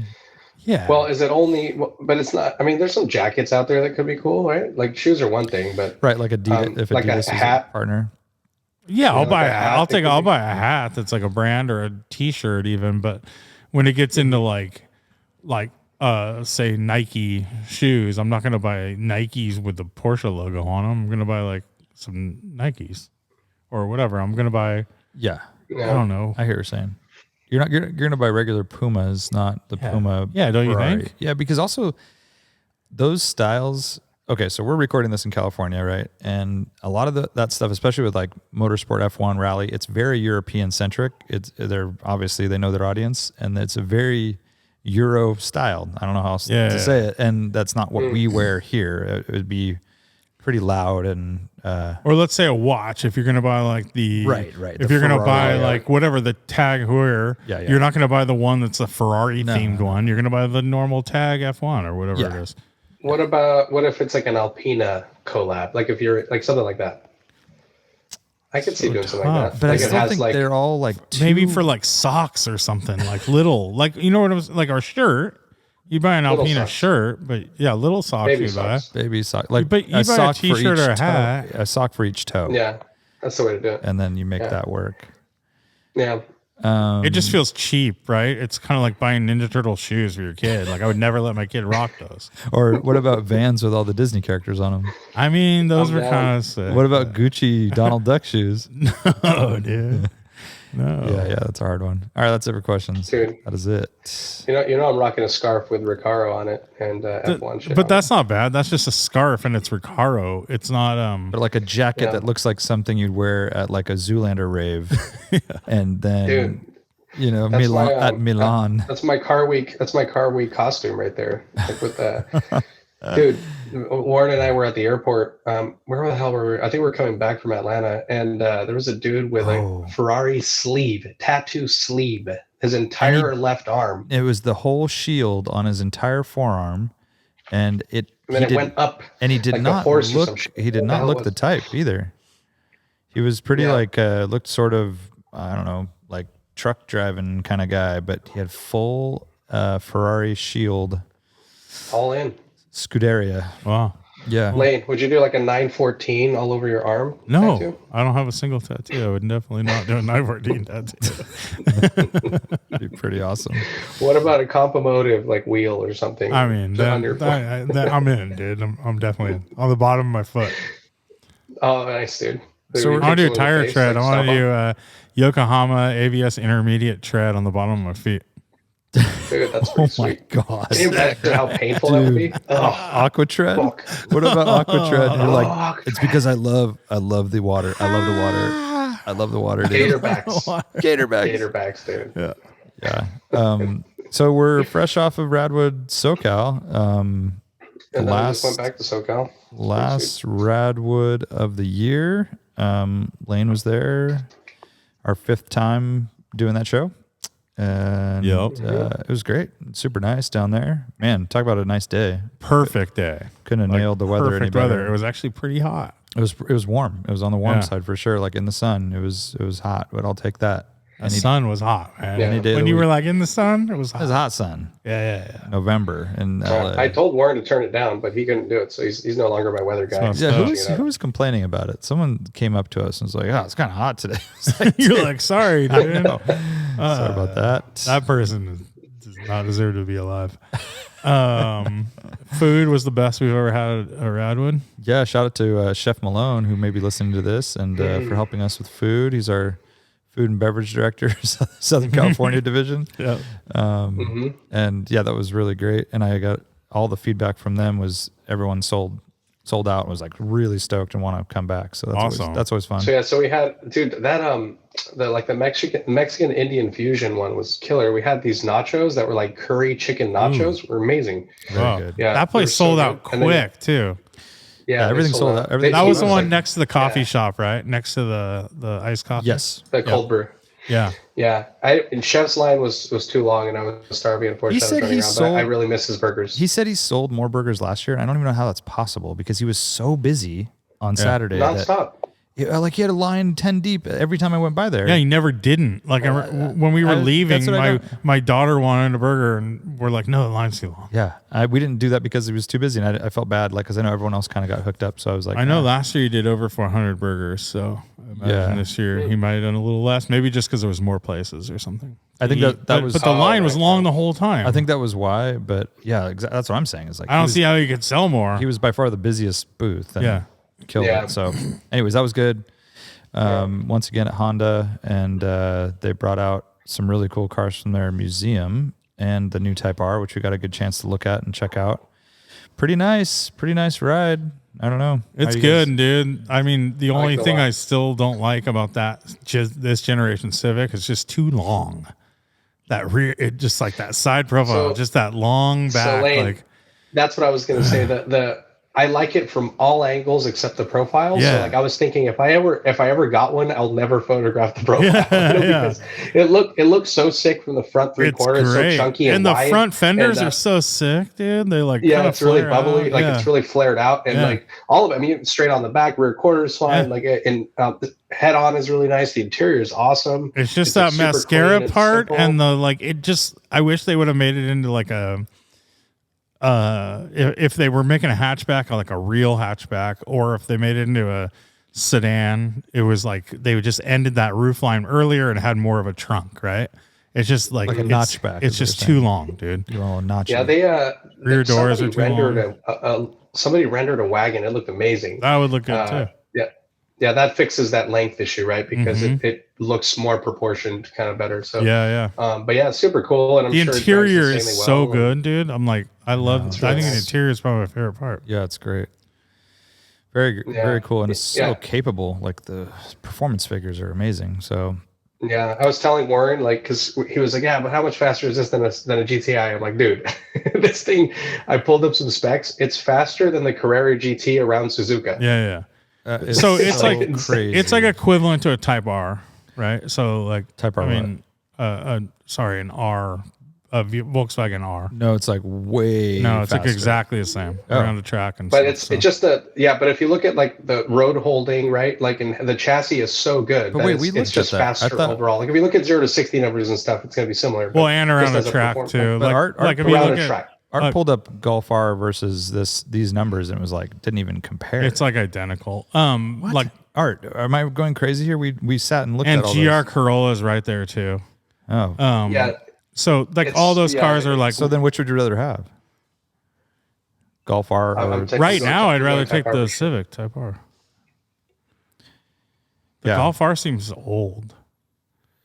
Yeah. Well, is it only? But it's not. I mean, there's some jackets out there that could be cool, right? Like shoes are one thing, but Right, like Adidas, if like a Adidas is a hat. partner. yeah, I'll like buy. a hat, I'll it could I'll be- buy a hat that's like a brand or a T-shirt even. But when it gets into like say Nike shoes, I'm not gonna buy Nikes with the Porsche logo on them. I'm gonna buy like some Nikes or whatever. I'm gonna buy. Yeah, I don't know. I hear what you're saying. You're gonna buy regular Pumas, not the Puma. Yeah, don't you Ferrari. think? Yeah, because also those styles. Okay, so we're recording this in California, right? And a lot of that stuff, especially with like motorsport, F1, rally, it's very European centric. They're obviously they know their audience, and it's a very Euro style. I don't know how else to say it, and that's not what we wear here. It would be pretty loud and Or let's say a watch. If you're gonna buy like the Right. If The you're gonna buy Ferrari. like whatever the Tag Heuer, Yeah. you're not gonna buy the one that's a Ferrari themed No. one. You're gonna buy the normal Tag F1 or whatever Yeah. it is. what if it's like an Alpina collab? Like if you're like something like that. I could see doing something like that. but like I still think like they're all like Maybe for like socks or something, like little, like you know what it was like our shirt. You buy an Little Alpina socks. shirt, but yeah, little socks baby you buy. socks. baby sock, like But you a buy a sock for t-shirt each or a toe, hat. a sock for each toe, Yeah, that's the way to do it. and then you make that work. Yeah. It just feels cheap, right? It's kind of like buying Ninja Turtle shoes for your kid. Like I would never let my kid rock those. Or what about Vans with all the Disney characters on them? I mean, those I'm were down. kind of sick. What about Gucci Donald Duck shoes? Oh, dude. No. Yeah, that's a hard one. All right, that's it for questions. Dude. That is it. You know, I'm rocking a scarf with Recaro on it and F1 shit. But on that's not bad. That's just a scarf and it's Recaro. It's not Or like a jacket Yeah. that looks like something you'd wear at like a Zoolander rave, and then Dude, Milan my, at Milan. That's my car week. That's my car week costume right there. Like with the dude. Warren and I were at the airport. Where the hell were we? I think we were coming back from Atlanta, and there was a dude with a Ferrari tattoo sleeve, his entire left arm, It was the whole shield on his entire forearm, and and then it went up. And he did like a not horse or some look. shit. He did What the not hell look was the it? type either. He was pretty Yeah. looked sort of, I don't know, like truck driving kind of guy, but he had full Ferrari shield, All in. Scuderia. wow. Yeah. Lane, would you do like a 914 all over your arm? No, tattoo? I don't have a single tattoo. I would definitely not do a 914 tattoo. Be pretty awesome. What about a Compomotive like wheel or something? I mean, on your foot? I'm in, dude. I'm definitely in. On the bottom of my foot. Oh, nice, dude. So You I want to do a kick someone in the tire face, tread. like, I want to stop do Yokohama ABS intermediate tread on the bottom of my feet. 'em. Dude, that's pretty Oh my sweet. god. Can you imagine how painful that would be? Oh, Aqua tread? fuck. What about aqua tread? You're like, Aqua it's because I love the water. I love the water. I love the water, dude. Gatorbacks. Gatorbacks. Gatorbacks, dude. Yeah. So we're fresh off of RADwood SoCal. And then I Last- just went back to SoCal. Last RADwood of the year. Lane was there. our 5th time doing that show. And it was great. Super nice down there. Man, talk about a nice day. Perfect day. Couldn't have nailed the weather any better. It was actually pretty hot. It was warm. It was on the warm side for sure. Like in the sun, it was hot, but I'll take that. The sun was hot, man. Yeah. When you were like in the sun, it was hot. It was a hot sun. Yeah. November in LA. I told Warren to turn it down, but he couldn't do it, so he's no longer my weather guy. So who was complaining about it? Someone came up to us and was like, "Oh, it's kind of hot today." Like, You're like, sorry, dude. Sorry about that. That person does not deserve to be alive. Food was the best we've ever had at RADwood. Yeah, shout out to Chef Malone, who may be listening to this, and for helping us with food. He's our food and beverage director, Southern California division. Yeah. And yeah, that was really great. And I got all the feedback from them was everyone sold out and was like really stoked and want to come back. So that's awesome. That's always fun. So we had, dude, that the Mexican Indian fusion one was killer. We had these nachos that were like curry chicken nachos. Were amazing. Wow. Good. Yeah, That place sold out quick too. Yeah, everything sold out. That was the one next to the coffee shop, right? Next to the iced coffee. Yes. The cold brew. Yeah. Yeah. And Chef's line was too long, and I was starving. Unfortunately, but I really miss his burgers. He said he sold more burgers last year, and I don't even know how that's possible because he was so busy on Saturday. Nonstop. He had a line 10 deep every time I went by there. Yeah, he never didn't. Like when we were leaving, my daughter wanted a burger, and we're like, no, the line's too long. Yeah, we didn't do that because he was too busy, and I felt bad, like because I know everyone else kind of got hooked up. So I was like, I know last year he did over 400 burgers, so I imagine this year he might have done a little less, maybe just because there was more places or something. I think that was. But the line was long the whole time. I think that was why. But yeah, that's what I'm saying. Is like I don't see how he could sell more. He was by far the busiest booth. And killed it. So, anyways, that was good. Once again at Honda, and they brought out some really cool cars from their museum and the new Type R, which we got a good chance to look at and check out. Pretty nice ride. I don't know. It's good, dude. I mean, the only thing I still don't like about this generation Civic is just too long. That rear, it just like that side profile, just that long back. So Lane, like that's what I was going to say. I like it from all angles except the profile. Yeah. So like I was thinking if I ever got one, I'll never photograph the profile because it looks so sick from the front three quarters, so chunky and the wide. front fenders are so sick, dude. They like it's really bubbly, like it's really flared out, and like all of it. I mean, straight on the back, rear quarters fine, like and the head on is really nice. The interior is awesome. It's just that mascara part and the like. It just I wish they would have made it into like a. If they were making a hatchback, like a real hatchback, or if they made it into a sedan, it was like they would just ended that roof line earlier and had more of a trunk, right? It's just like a notchback. It's just too long, dude. You want a notch? Yeah, they rear doors are too long. Somebody rendered a wagon. It looked amazing. That would look good too. Yeah, that fixes that length issue, right? Because it looks more proportioned, kind of better. So but yeah, it's super cool, and I'm the sure interior is so good, dude. I'm like, I love. I think the interior is probably my favorite part. Yeah, it's great. Very cool, and it's so capable. Like the performance figures are amazing. So yeah, I was telling Warren, like, because he was like, yeah, but how much faster is this than a GTI? I'm like, dude, this thing. I pulled up some specs. It's faster than the Carrera GT around Suzuka. Yeah. So it's like crazy. It's like equivalent to a Type R, right? So like Type R. I mean, an R, a Volkswagen R. No, it's like way. No, it's faster. like exactly the same around the track and. But stuff, it's just But if you look at like the road holding, right? Like, and the chassis is so good. But wait, it's just faster overall. Like if you look at 0 to 60 numbers and stuff, it's going to be similar. Well, and around the track too. Like if you look at track. Art pulled up Golf R versus these numbers and it was like didn't even compare. It's like identical. What? Like Art, am I going crazy here? We sat and looked at all and GR Corolla is right there too. Oh, yeah. So like all those cars are like. So then, which would you rather have? Golf R. Right now, I'd rather take the Civic Type R. The Golf R seems old.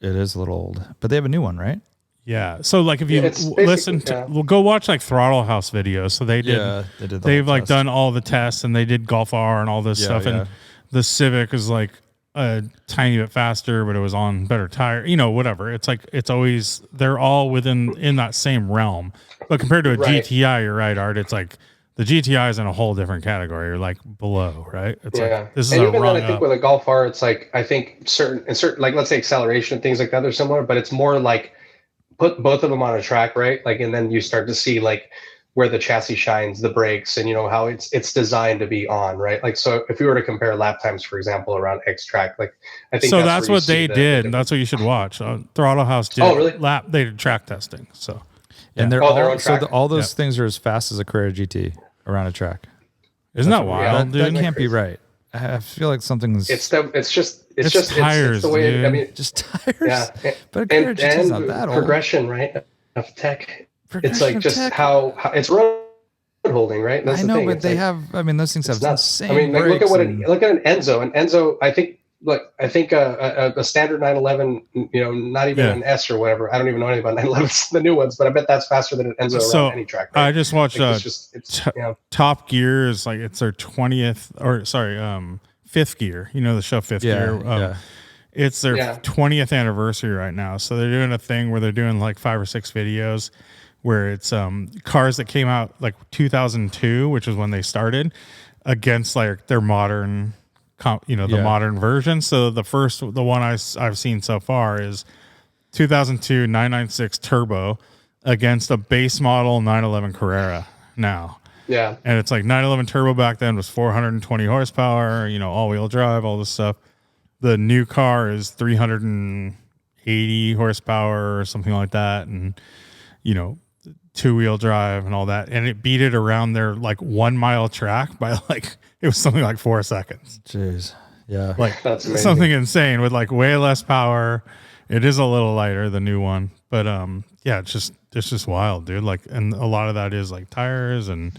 It is a little old, but they have a new one, right? Yeah. So like if you listen to, we'll go watch like Throttle House videos. So they did. They've like done all the tests and they did Golf R and all this stuff. And the Civic is like a tiny bit faster, but it was on better tire. Whatever. It's like it's always they're all in that same realm. But compared to a GTI, you're right, Art. It's like The GTI is in a whole different category, or like below, right? It's like this is and a even rung then, I think up. with a Golf R, it's like I think certain like let's say acceleration and things like that are similar, but it's more like put both of them on a track, right? Like, and then you start to see like where the chassis shines, the brakes, and how it's designed to be on, right? Like, so if you were to compare lap times, for example, around X track, like I think So that's that's where you what see they did. That's what you should watch. Throttle House did. Oh, really? They did track testing. So, and they're they're all on track. all those things are as fast as a Carrera GT around a track. Isn't that wild, dude? That can't be right. I feel like something's. It's tires, it's the way. dude. I mean, just tires. Yeah, but a Carrera GT is not that old. Progression, right? Of tech. It's like just how it's road holding, right? That's I know, the thing. but it's they like, have. I mean, those things have insane. I mean, like look at an Enzo. An Enzo, I think a standard 911, not even an S or whatever. I don't even know anything about 911s, the new ones, but I bet that's faster than an Enzo around any track. Right? I just watched it's Top Gear is like it's their 20th or sorry, Fifth Gear. You know the show Fifth Gear. It's their 20th anniversary right now, so they're doing a thing where they're doing like 5 or 6 videos where it's cars that came out like 2002, which is when they started, against like their modern. The modern version. So the one I've seen so far is 2002 996 Turbo against a base model 911 Carrera now. Yeah. And it's like 911 Turbo back then was 420 horsepower, all-wheel drive, all this stuff. The new car is 380 horsepower or something like that, and two-wheel drive and all that, and it beat it around their like 1 mile track by like it was something like 4 seconds. Jeez, yeah, like that's amazing. Something insane with like way less power. It is a little lighter, the new one, but it's just wild, dude. Like, and a lot of that is like tires and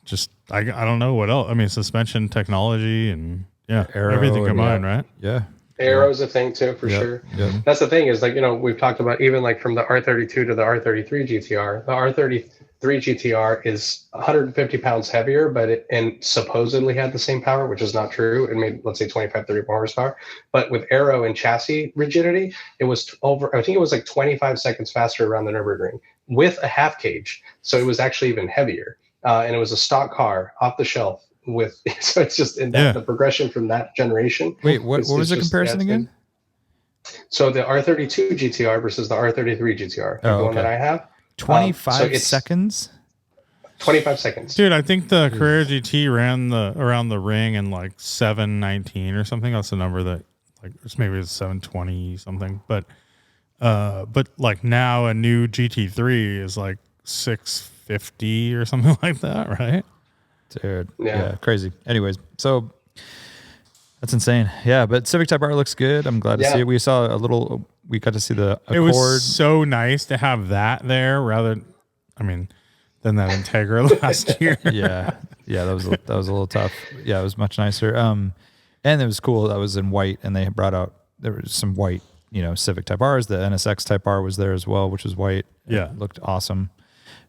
just I don't know what else. I mean, suspension technology and everything combined, right? Yeah. Aero's a thing too, for sure. Yep. That's the thing is like, we've talked about even like from the R32 to the R33 GTR. The R33 GTR is 150 pounds heavier, but and supposedly had the same power, which is not true. It made, let's say 25, 30 more horsepower. But with aero and chassis rigidity, it was I think it was like 25 seconds faster around the Nürburgring with a half cage. So it was actually even heavier. And it was a stock car off the shelf. So it's just the progression from that generation. Wait, what was the comparison again? So the R32 GTR versus the R33 GTR, the one that I have. 25 seconds? 25 seconds. Dude, I think the Carrera GT ran around the ring in like 719 or something. That's the number that like maybe it's 720 something. But like now a new GT3 is like 650 or something like that, right? Dude, yeah, crazy. Anyways, so that's insane. Yeah, but Civic Type R looks good. I'm glad to see it. We got to see the Accord. It was so nice to have that there than that Integra last year. yeah, that was a little tough. Yeah, it was much nicer. And it was cool. That was in white, and they brought out there was some white, Civic Type R's. The NSX Type R was there as well, which was white. Yeah, it looked awesome.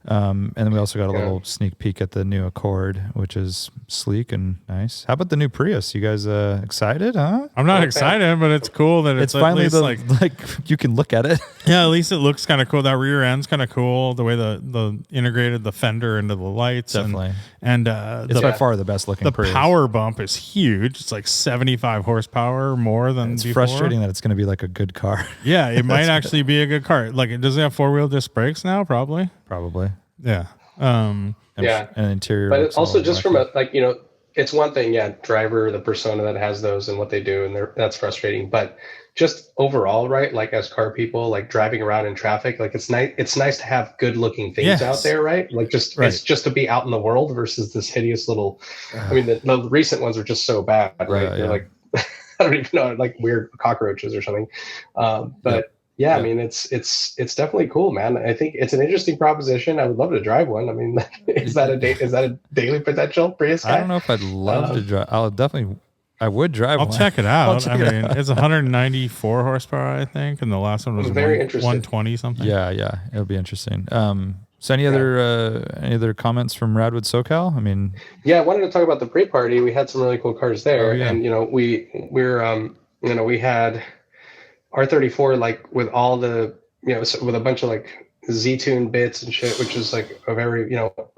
And then we also got a little sneak peek at the new Accord, which is sleek and nice. How about the new Prius? You guys excited, huh? I'm not excited, but it's cool that it's finally at least like you can look at it. Yeah, at least it looks kind of cool. That rear end's kind of cool. The way the integrated the fender into the lights. Definitely. And it's by far the best looking Prius. The power bump is huge. It's like 75 horsepower more than it's before. Frustrating that it's going to be like a good car. Yeah, it might actually be a good car. Like, does it have 4-wheel disc brakes now? Probably. Yeah. An interior. But also just from it's one thing, driver, the persona that has those and what they do, and that's frustrating. But just overall, right? Like as car people, like driving around in traffic, like it's nice. It's nice to have good looking things out there, right? Like it's just to be out in the world versus this hideous little. I mean, the recent ones are just so bad, right? They're like I don't even know, like weird cockroaches or something. But. Yeah, I mean, it's definitely cool, man. I think it's an interesting proposition. I would love to drive one. I mean, is that a daily potential Prius guy? I don't know if I'd love to drive. I would drive one. I'll check it out. It's 194 horsepower, I think, and the last one was very interesting. 120 something. Yeah, it'll be interesting. So any other comments from RADwood SoCal? I mean, I wanted to talk about the pre-party. We had some really cool cars there, and we had R34 like with all the with a bunch of like Z-Tune bits and shit, which is like a very,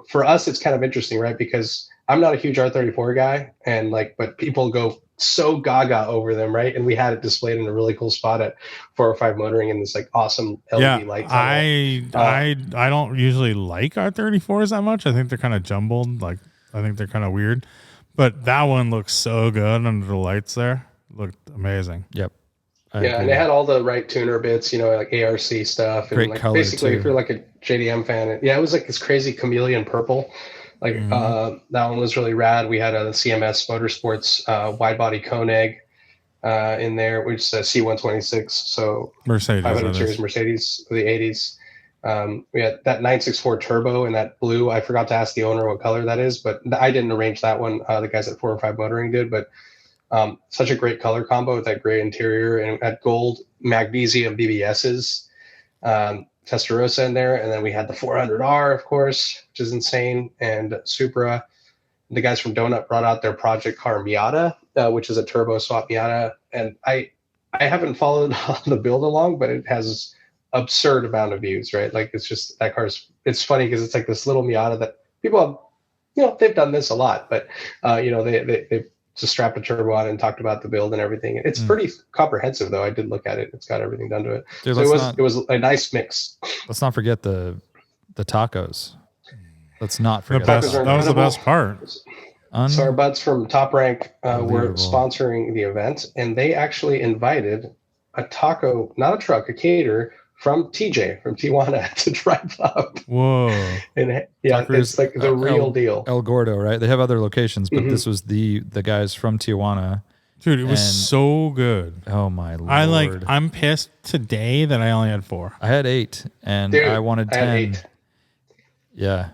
for us, it's kind of interesting, right? Because I'm not a huge R34 guy, and but people go so gaga over them, right? And we had it displayed in a really cool spot at 405 Motoring in this awesome LED lights. I don't usually like R34s that much. I think they're kind of jumbled. I think they're kind of weird. But that one looks so good under the lights there. Looked amazing. Yep. And they had all the right tuner bits, like ARC stuff. Great and color basically, too. if you're a JDM fan, it was this crazy chameleon purple. That one was really rad. We had a CMS Motorsports wide body Koenig in there, which is a C126. So Mercedes 500 series Mercedes of the 80s. We had that 964 turbo in that blue. I forgot to ask the owner what color that is, but I didn't arrange that one. The guys at 405 Motoring did, but such a great color combo with that gray interior, and that gold magnesium BBSs, Testarossa in there. And then we had the 400R, of course, which is insane, and Supra. The guys from Donut brought out their project car Miata, which is a turbo swap Miata. And I haven't followed the build along, but it has absurd amount of views, right? It's just that it's funny because it's this little Miata that people have, they've done this a lot, but they just strapped a turbo on and talked about the build and everything. It's pretty comprehensive, though. I did look at it. It's got everything done to it. Dude, so it was a nice mix. Let's not forget the tacos. Let's not forget that was the best part. So our buds from Top Rank were sponsoring the event, and they actually invited a taco, not a truck, a caterer from TJ from Tijuana to drive up. Whoa! And it's the real deal. El Gordo, right? They have other locations, but this was the guys from Tijuana. Dude, it was so good. Oh my Lord! I'm pissed today that I only had 4. I had 8, and I wanted 10. I had 8. Yeah,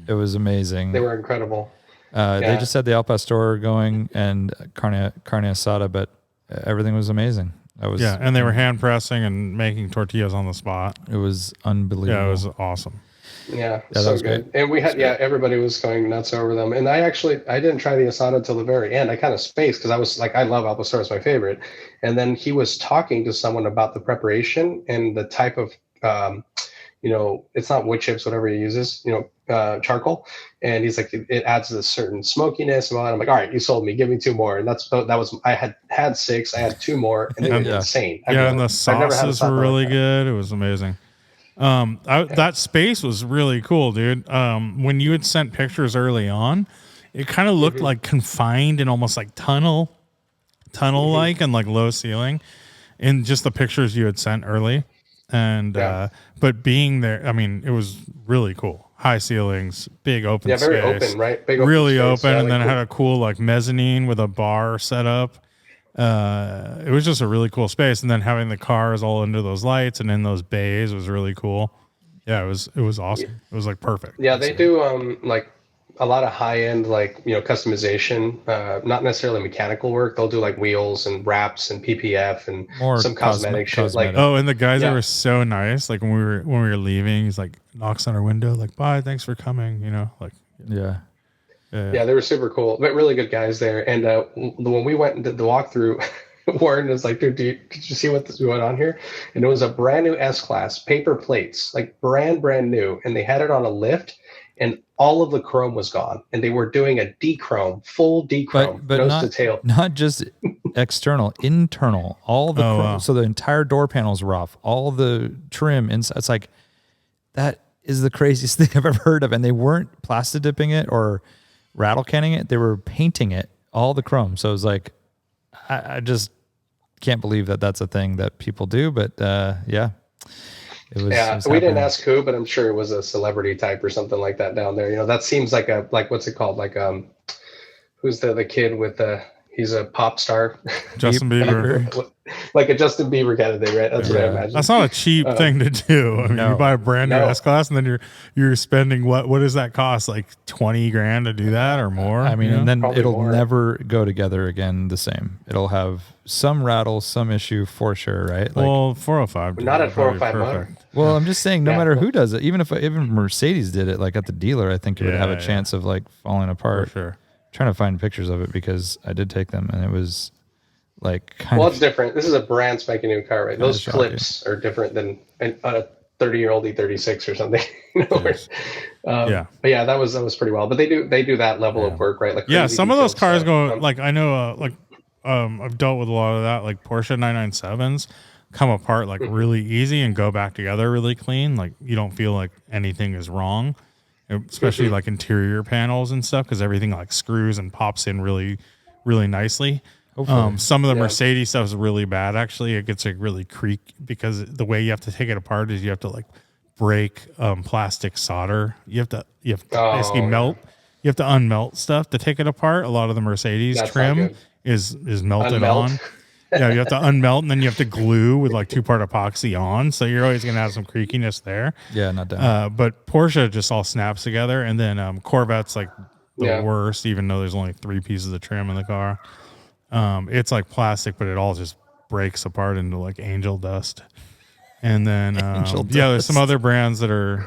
it was amazing. They were incredible. They just had the Al Pastor going and carne asada, but everything was amazing. And they were hand pressing and making tortillas on the spot. It was unbelievable. Yeah, it was awesome. Yeah, so good. And we had everybody was going nuts over them. And I didn't try the asada until the very end. I kind of spaced because I was I love Al Pastor, it's my favorite. And then he was talking to someone about the preparation and the type of it's not wood chips, whatever he uses, charcoal. And he's like, it adds this certain smokiness and all that. I'm like, all right, you sold me. Give me 2 more. And that was, I had 6. I had 2 more, and they were insane. And the sauces were really good. It was amazing. That space was really cool, dude. When you had sent pictures early on, it kind of looked like confined and almost like tunnel-like and low ceiling in just the pictures you had sent early. And but being there, I mean, it was really cool. High ceilings, big open space. Yeah, very open, right? Big really space, open, and then it had a cool mezzanine with a bar set up. It was just a really cool space, and then having the cars all under those lights and in those bays was really cool. Yeah, it was awesome. It was perfect. Yeah, they do a lot of high end customization, not necessarily mechanical work. They'll do wheels and wraps and PPF and more some cosmetic shit. And the guys that were so nice. When we were leaving, he's knocks on our window, bye, thanks for coming. Yeah, they were super cool, but really good guys there. And when we went and did the walkthrough, Warren was like, dude, did you see what's going on here? And it was a brand new S-Class, paper plates, brand new. And they had it on a lift, and all of the chrome was gone. And they were doing a dechrome, full dechrome, but nose to tail. Not just external, internal. All the chrome, wow. So the entire door panels were off. All the trim inside. It's that is the craziest thing I've ever heard of. And they weren't plastic dipping it or rattle canning it. They were painting it, all the chrome. So it was I just can't believe that that's a thing that people do. But yeah. It was we didn't ask who, but I'm sure it was a celebrity type or something like that down there. That seems like what's it called? Who's the kid with he's a pop star. Justin Bieber. Like a Justin Bieber kind of thing, right? That's what I imagine. That's not a cheap thing to do. I mean, No. you buy a brand new S-Class and then you're spending what does that cost? $20,000 to do that or more? I mean, and then Probably it'll more. never go together again the same. It'll have some rattle, some issue for sure, right? Well, 405. But not at probably 405 motor. perfect. Well, I'm just saying, no Yeah. matter who does it, even Mercedes did it, at the dealer, I think it would have a Yeah, chance of falling For apart. sure. Trying to find pictures of it because I did take them and it was Well, it's different. This is a brand spanking new car, right? Those shocking. clips are different than a 30-year-old E36 or something. Yes. But yeah, that was pretty well. But they do that level of work, right? Like some of those cars stuff. go like I know I've dealt with a lot of that, like Porsche 997s come apart like really easy and go back together really clean. Like you don't feel like anything is wrong, especially like interior panels and stuff, because everything like screws and pops in really, really nicely. Some of the Mercedes stuff is really bad. Actually, it gets like really creak because the way you have to take it apart is you have to like break plastic solder. You have to basically melt. You have to unmelt stuff to take it apart. A lot of the Mercedes trim is melted on. Yeah, you have to unmelt and then you have to glue with like 2-part epoxy on. So you're always gonna have some creakiness there. Yeah, not down. But Porsche just all snaps together, and then Corvette's like the worst, even though there's only 3 pieces of trim in the car. It's like plastic, but it all just breaks apart into like angel dust. And then there's some other brands that are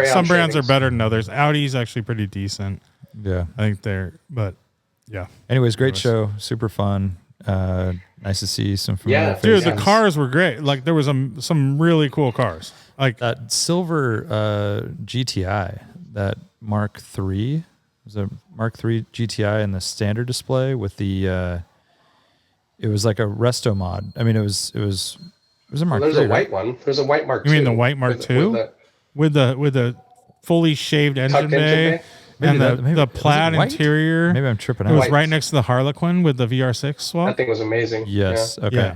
some brands are better than others. Audi's actually pretty decent. Yeah, I think but yeah. Anyways, great show, super fun. Nice to see some familiar faces. faces. Dude, the cars were great. Like there was some really cool cars. Like that silver GTI, that Mark III. Was a Mark III GTI in the standard display with the it was like a resto mod. I mean, it was a Mark III. There's a white one. There's a white Mark II. You mean the white Mark II? With the fully shaved engine bay? And the plaid interior. Maybe I'm tripping out. It was right next to the Harlequin with the VR6 swap. That thing was amazing. Yes. Yeah. Okay. Yeah.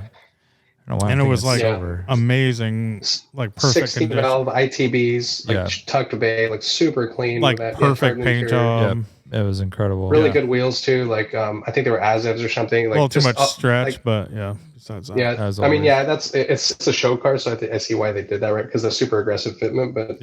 And it was like amazing, like perfect 16 valve ITBs, like tucked bay, like super clean, like perfect paint job. It was incredible. Really good wheels too. Like I think they were Azevs or something. Like a little too much stretch, but yeah. Besides that, yeah. I mean, it's a show car, so I see why they did that, right? Because the super aggressive fitment. But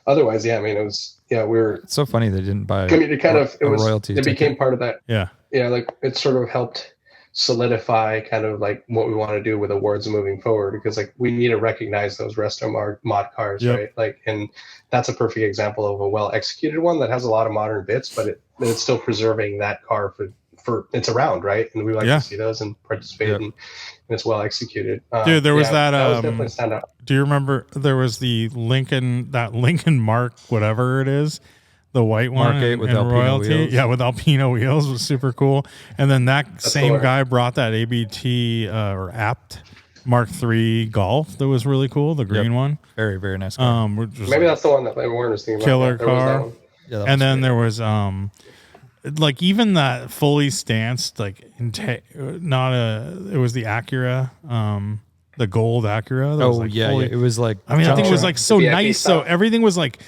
otherwise, I mean, it was It's so funny they didn't buy. I mean, it was royalty. It became part of that. Yeah. Yeah, like it sort of helped solidify kind of like what we want to do with awards moving forward, because like we need to recognize those resto mod cars, right? Like, and that's a perfect example of a well executed one that has a lot of modern bits, but it's still preserving that car for it's around, right? And we like to see those and participate and it's well executed. Dude, there was that was definitely stand out. Do you remember there was the Lincoln Mark whatever it is? The white one Mark 8 with Alpino royalty. wheels. Yeah, with Alpino wheels was super cool. And then that's same guy brought that ABT or Apt Mark III Golf that was really cool, the green one. Very, very nice car. Maybe that's the one that Warren was thinking killer about. car. Yeah, and then there was like even that fully stanced like it was the Acura, the gold Acura. That was like fully, it was like I think it was like so nice. So everything was like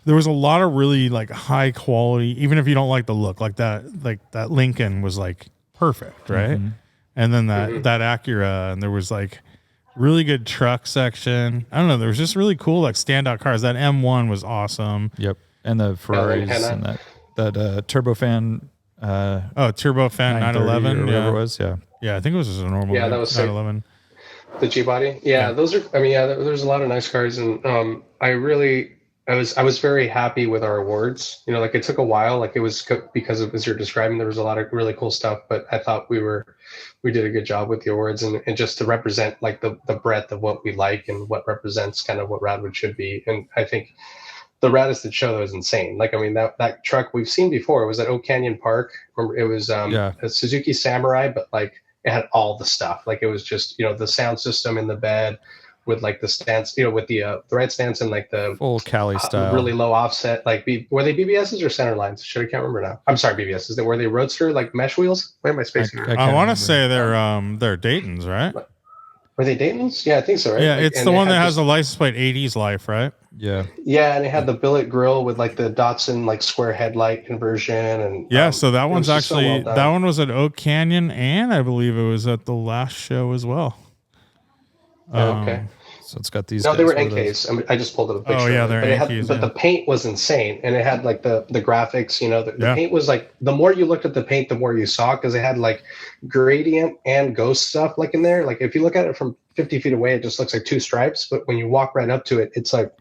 there was a lot of really like high quality, even if you don't like the look, like that Lincoln was like perfect, right? Mm-hmm. And then that Acura, and there was like really good truck section. I don't know, there was just really cool like standout cars. That M1 was awesome. Yep. And the Ferraris and that turbofan turbofan 911 or whatever it was. Yeah, I think it was just a normal that was 911. The G body. Yeah, those are there's a lot of nice cars, and I was very happy with our awards. You know, like it took a while, like it was because of, as you're describing, there was a lot of really cool stuff, but I thought we did a good job with the awards and just to represent like the breadth of what we like and what represents kind of what RADwood should be. And I think the Raddest show that was insane. Like, I mean, that truck we've seen before. It was at Oak Canyon Park. It was a Suzuki Samurai, but like it had all the stuff. Like it was just, the sound system in the bed, with like the stance, with the right stance and like the full Cali style, really low offset. Like, were they BBSs or center lines? I can't remember now. I'm sorry, BBSs. Were they Roadster like mesh wheels? Where am I spacing? I want to say they're Dayton's, right? Were they Dayton's? Yeah, I think so, right? Yeah, it's the one that has the license plate 80s life, right? Yeah. Yeah, and it had the billet grill with like the Datsun like square headlight conversion, and so that one's actually that one was at Oak Canyon, and I believe it was at the last show as well. Okay. So it's got these. No, they were NKs. I just pulled up a picture. Oh yeah, they're NKs. But the paint was insane, and it had like the graphics. The paint was like, the more you looked at the paint, the more you saw, because it had like gradient and ghost stuff like in there. Like if you look at it from 50 feet away, it just looks like two stripes, but when you walk right up to it, it's like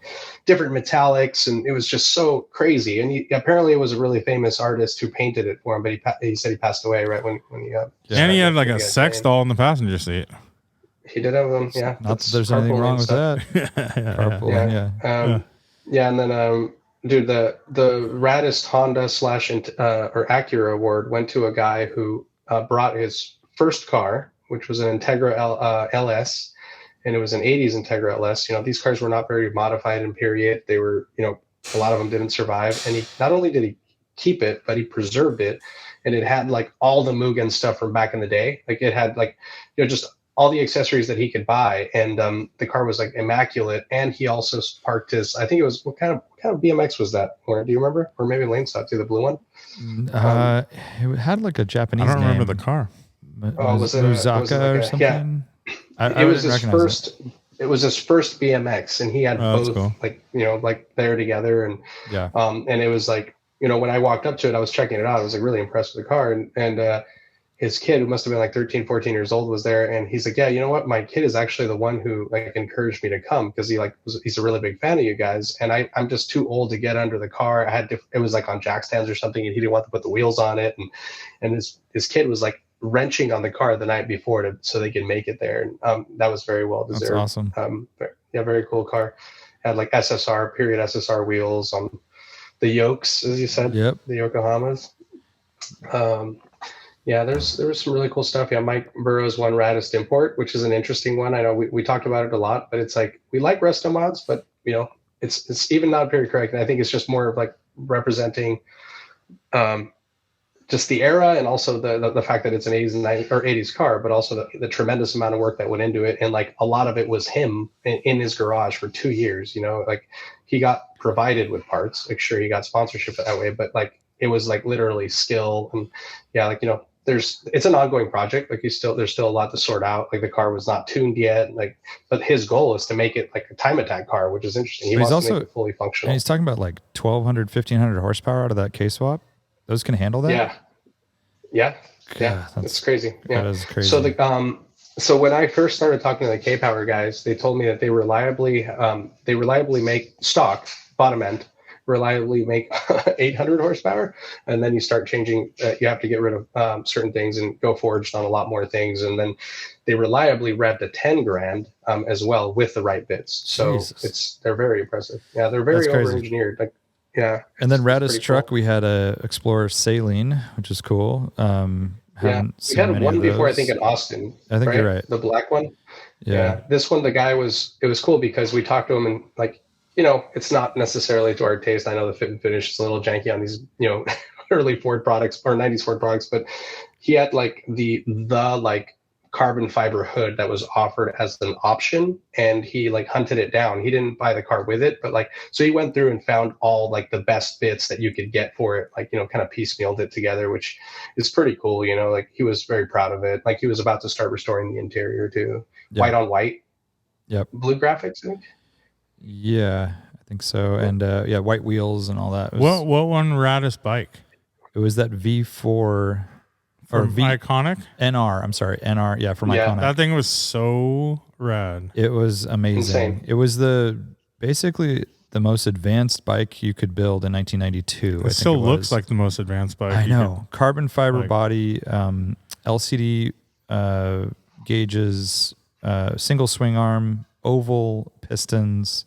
different metallics, and it was just so crazy. And apparently, it was a really famous artist who painted it for him, but he said he passed away right when he. And he had like a sex doll in the passenger seat. He did have them. Yeah. Not that there's anything wrong with that. Carpooling, yeah. Yeah, and then dude, the raddest Honda or Acura award went to a guy who brought his first car, which was an Integra LS, and it was an 80s Integra LS. You know, these cars were not very modified in period. They were, you know, a lot of them didn't survive. And he not only did he keep it, but he preserved it. And it had like all the Mugen stuff from back in the day. Like it had like, you know, just all the accessories that he could buy. And the car was like immaculate. And he also parked his, I think it was, what kind of BMX was that? Or do you remember? Or maybe Lane saw it too, the blue one? It had like a Japanese name. I don't remember the car. Was it Muzaka or something? Yeah. It was his first BMX, and he had both cool. Like, you know, like there together. And and it was like, you know, when I walked up to it, I was checking it out. I was like really impressed with the car. And his kid, who must have been like 13, 14 years old, was there. And he's like, yeah, you know what? My kid is actually the one who like encouraged me to come, because he's a really big fan of you guys. And I'm just too old to get under the car. It was like on jack stands or something, and he didn't want to put the wheels on it. And his kid was like wrenching on the car the night before so they could make it there. And that was very well deserved. That's awesome. Very cool car. Had like period SSR wheels on the yokes, as you said. Yep. The Yokohamas. There was some really cool stuff. Yeah, Mike Burrows won Raddest Import, which is an interesting one. I know we talked about it a lot, but it's like, we like resto mods, but you know, it's even not period correct. And I think it's just more of like representing just the era, and also the fact that it's an 80s and 90s or 80s car, but also the tremendous amount of work that went into it. And like a lot of it was him in his garage for 2 years, you know, like he got provided with parts. Like sure, he got sponsorship that way, but like it was like literally skill. And like, you know, it's an ongoing project. Like there's still a lot to sort out. Like the car was not tuned yet. Like, but his goal is to make it like a time attack car, which is interesting. He wants to make it fully functional. And he's talking about like 1,200, 1,500 horsepower out of that K-swap. Those can handle that? Yeah. That's crazy. Yeah. That is crazy. So so when I first started talking to the K-Power guys, they told me that they reliably make stock bottom end, reliably make 800 horsepower, and then you start changing. You have to get rid of certain things and go forged on a lot more things, and then they reliably revved to 10 grand as well with the right bits. So they're very impressive. Yeah, they're very over-engineered. Like, yeah. And then Raddest truck, we had a Explorer Saline, which is cool. We had one before, I think, in Austin. I think you're right. The black one. Yeah. This one, it was cool because we talked to him, and like, you know, it's not necessarily to our taste. I know the fit and finish is a little janky on these, you know, early Ford products or 90s Ford products, but he had like the like carbon fiber hood that was offered as an option, and he like hunted it down. He didn't buy the car with it, but like, so he went through and found all like the best bits that you could get for it, like, you know, kind of piecemealed it together, which is pretty cool. You know, like he was very proud of it. Like he was about to start restoring the interior too. White on white. Yep. Blue graphics, I think. Yeah, I think so. And white wheels and all that. What one Raddest bike? It was that V4 from Iconic? NR. I'm sorry, NR. Yeah, from Iconic. That thing was so rad. It was amazing. Insane. It was basically the most advanced bike you could build in 1992. It still looks like the most advanced bike. I know. Carbon fiber body, LCD gauges, single swing arm, oval pistons,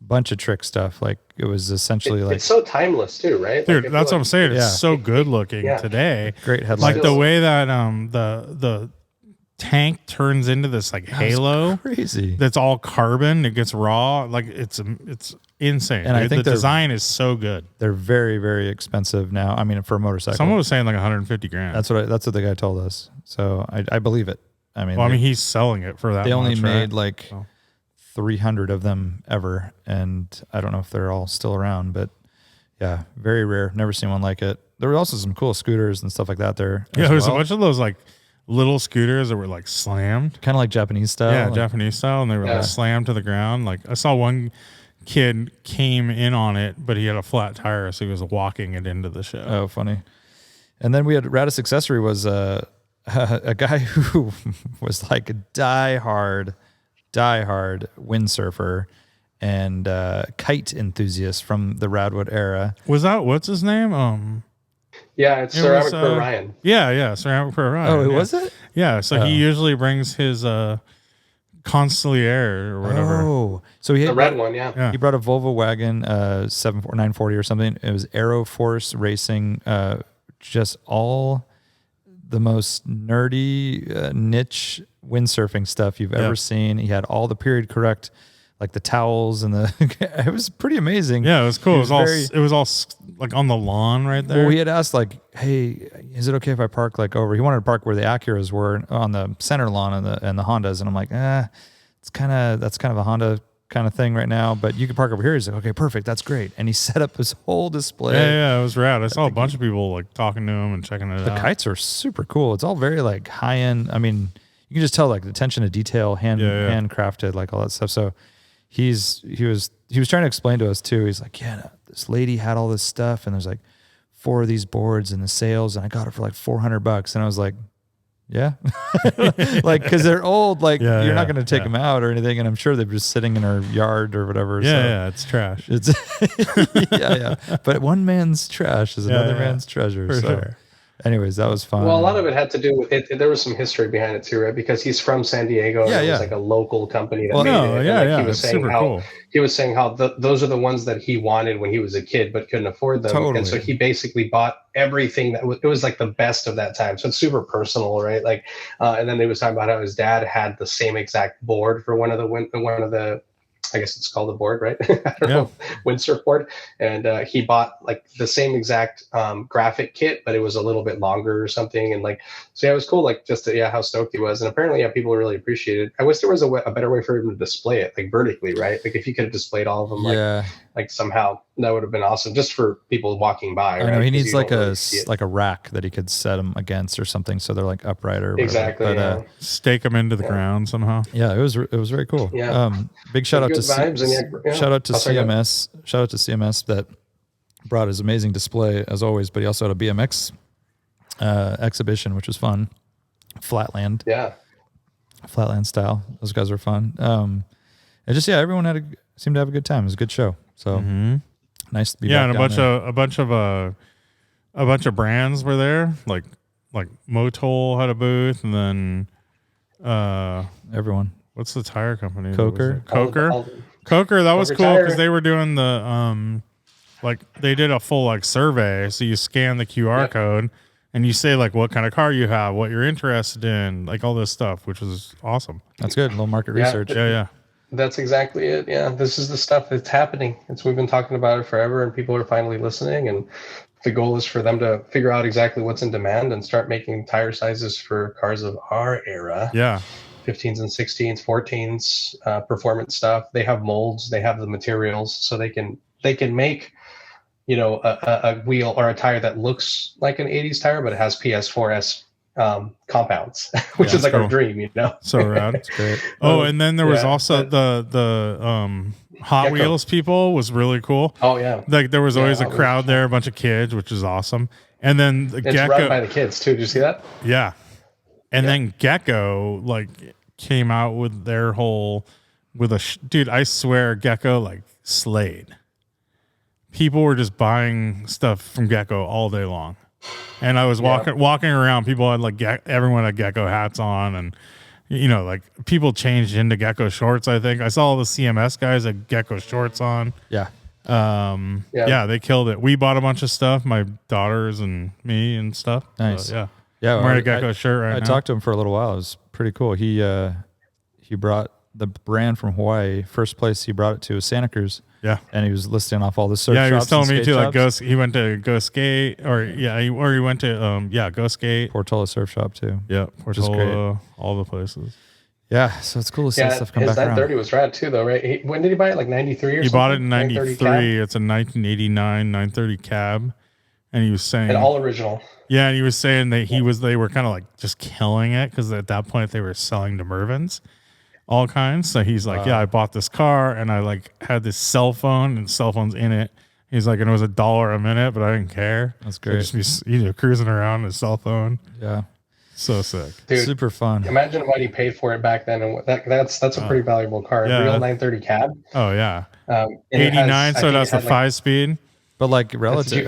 bunch of trick stuff. Like it was essentially it's so timeless too, right? Dude, like, that's what I'm saying. It's so good looking today. Great headlights. Like the way that the tank turns into this like halo. Crazy. That's all carbon. It gets raw. Like it's insane. And I think the design is so good. They're very, very expensive now. I mean, for a motorcycle. Someone was saying like 150 grand. That's what the guy told us. So I believe it. I mean, he's selling it for that. They only made like 300 of them ever, and I don't know if they're all still around, but yeah, very rare. Never seen one like it. There were also some cool scooters and stuff like that there. Yeah, there's a bunch of those like little scooters that were like slammed, kind of like Japanese style. Yeah, like, Japanese style, and they were like slammed to the ground. Like I saw one kid came in on it, but he had a flat tire, so he was walking it into the show. Oh, funny. And then we had Raddest Accessory was a guy who was like a diehard windsurfer and kite enthusiast from the RADwood era. Was that what's his name? It's Ceramic Pro Ryan. Yeah, Ceramic Pro Ryan. Oh, was it? Yeah, so he usually brings his Consigliere or whatever. Oh, so he The had red one, yeah. He brought a Volvo wagon, 940 or something. It was Aero Force Racing, just all the most nerdy niche windsurfing stuff you've ever seen. He had all the period correct, like the towels and it was pretty amazing. Yeah, it was cool. It was all like on the lawn right there. Well, he had asked like, "Hey, is it okay if I park like over?" He wanted to park where the Acuras were on the center lawn and the Hondas, and I'm like, that's kind of a Honda kind of thing right now, but you can park over here. He's like, okay, perfect, that's great. And he set up his whole display. Yeah, it was rad. I saw a bunch of people like talking to him and checking it out. The kites are super cool. It's all very like high end. I mean, you can just tell like the attention to detail, handcrafted, like all that stuff. So he was trying to explain to us too. He's like, yeah, this lady had all this stuff, and there's like 4 of these boards in the sales, and I got it for like $400. And I was like, yeah, like because they're old, like you're not going to take them out or anything, and I'm sure they're just sitting in our yard or whatever. Yeah, it's trash. It's but one man's trash is another man's treasure. For sure. Anyways, that was fun. Well, a lot of it had to do with it. There was some history behind it too, right? Because he's from San Diego. And it was like a local company that made it. He was saying he was saying how those are the ones that he wanted when he was a kid, but couldn't afford them. Totally. And so he basically bought everything it was like the best of that time. So it's super personal, right? Like, and then they was talking about how his dad had the same exact board for one of the. I guess it's called a board, right? I don't know, windsurf board. And he bought like the same exact graphic kit, but it was a little bit longer or something. And like, so it was cool, like just how stoked he was. And apparently, people really appreciated it. I wish there was a better way for him to display it, like vertically, right? Like if he could have displayed all of them, like somehow that would have been awesome just for people walking by. I know he needs like a rack that he could set them against or something, so they're like upright or whatever. Exactly. But stake them into the ground somehow. Yeah, it was very cool. Yeah. Big shout out to vibes shout out to CMS. Shout out to CMS that brought his amazing display as always, but he also had a BMX exhibition, which was fun. Flatland style. Those guys were fun. And just everyone seemed to have a good time. It was a good show. So nice to be back and down a bunch of brands were there, like Motol had a booth, and then everyone. What's the tire company? Coker. Coker. That was cool because Tire. they were doing the they did a full like survey. So you scan the QR code and you say like what kind of car you have, what you're interested in, like all this stuff, which was awesome. That's good. A little market research. Yeah. That's exactly it. Yeah, this is the stuff that's happening. We've been talking about it forever, and people are finally listening. And the goal is for them to figure out exactly what's in demand and start making tire sizes for cars of our era. Yeah. 15s and 16s, 14s, performance stuff. They have molds, they have the materials, so they can make, a wheel or a tire that looks like an 80s tire, but it has PS4S compounds, which is like our dream, So rad. That's great. Oh, and then there was also the Hot Wheels people was really cool. Oh yeah. Like there was always a crowd there, a bunch of kids, which is awesome. And then the it's run by the kids too. Did you see that? Yeah. And then Gecko came out with their whole dude. I swear Gecko slayed. People were just buying stuff from Gecko all day long. And I was walking around. People had everyone had Gecko hats on, and people changed into Gecko shorts. I think I saw all the CMS guys had Gecko shorts on. Yeah. They killed it. We bought a bunch of stuff, my daughters and me and stuff. Nice. So, yeah. I'm wearing a Gecko shirt right now. I talked to him for a little while. It was pretty cool. He brought the brand from Hawaii. First place he brought it to was Santa Cruz. Yeah. And he was listing off all the surf shops. Yeah, he was telling me too, he went to Go Skate, he went to Go Skate. Portola Surf Shop too. Yeah, Portola, all the places. Yeah, so it's cool to see stuff come back around. His 930 was rad too, though, right? When did he buy it? 93 or something? He bought it in 93. It's a 1989 930 cab. And he was saying... And all original. Yeah, and he was saying that they were kind of just killing it because at that point they were selling to Mervyn's. All kinds. So he's like, I bought this car and I had this cell phone and cell phone's in it. He's like, and it was $1 a minute, but I didn't care. That's great. So just be cruising around his cell phone. Yeah. So sick. Dude, super fun. Imagine what he paid for it back then. And that's a pretty valuable car. Yeah. Real 930 cab. Oh yeah. 89, so that's the 5-speed. But relative.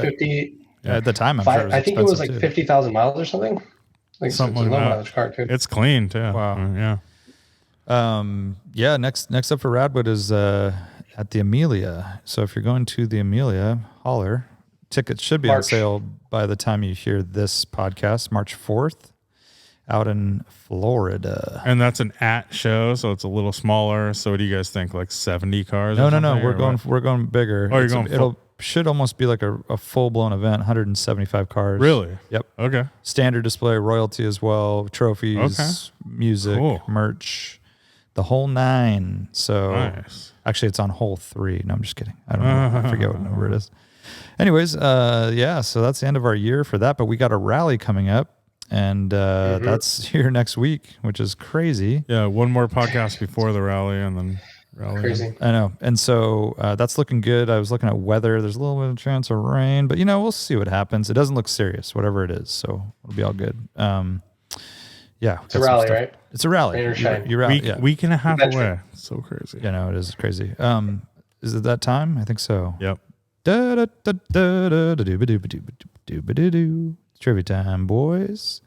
At the time, I'm sure it was I think it was 50,000 miles or something. Something it's a like low that. mileage car too. It's clean too. Wow. Yeah. Yeah, next up for Radwood is at the Amelia. So if you're going to the Amelia, holler. Tickets should be on sale by the time you hear this podcast, March 4th, out in Florida. And that's an at show, so it's a little smaller. So what do you guys think? Like 70 cars? No. We're going bigger. Oh, you're going should almost be like a full blown event. 175 cars. Really? Yep. Okay. Standard display, royalty as well, trophies, music, merch, the whole 9. So nice. Actually, it's on hole 3. No, I'm just kidding. I don't know. I forget what number it is. Anyways, so that's the end of our year for that. But we got a rally coming up, and that's here next week, which is crazy. Yeah, one more podcast before the rally, and then rally. Crazy. I know. And so that's looking good. I was looking at weather. There's a little bit of chance of rain, but we'll see what happens. It doesn't look serious, whatever it is. So it'll be all good. Yeah. It's a rally, right? It's a rally. Rain or shine. You're out. Week and a half away. It's so crazy. Yeah, no, it is crazy. Is it that time? I think so. Yep. Trivia time, boys.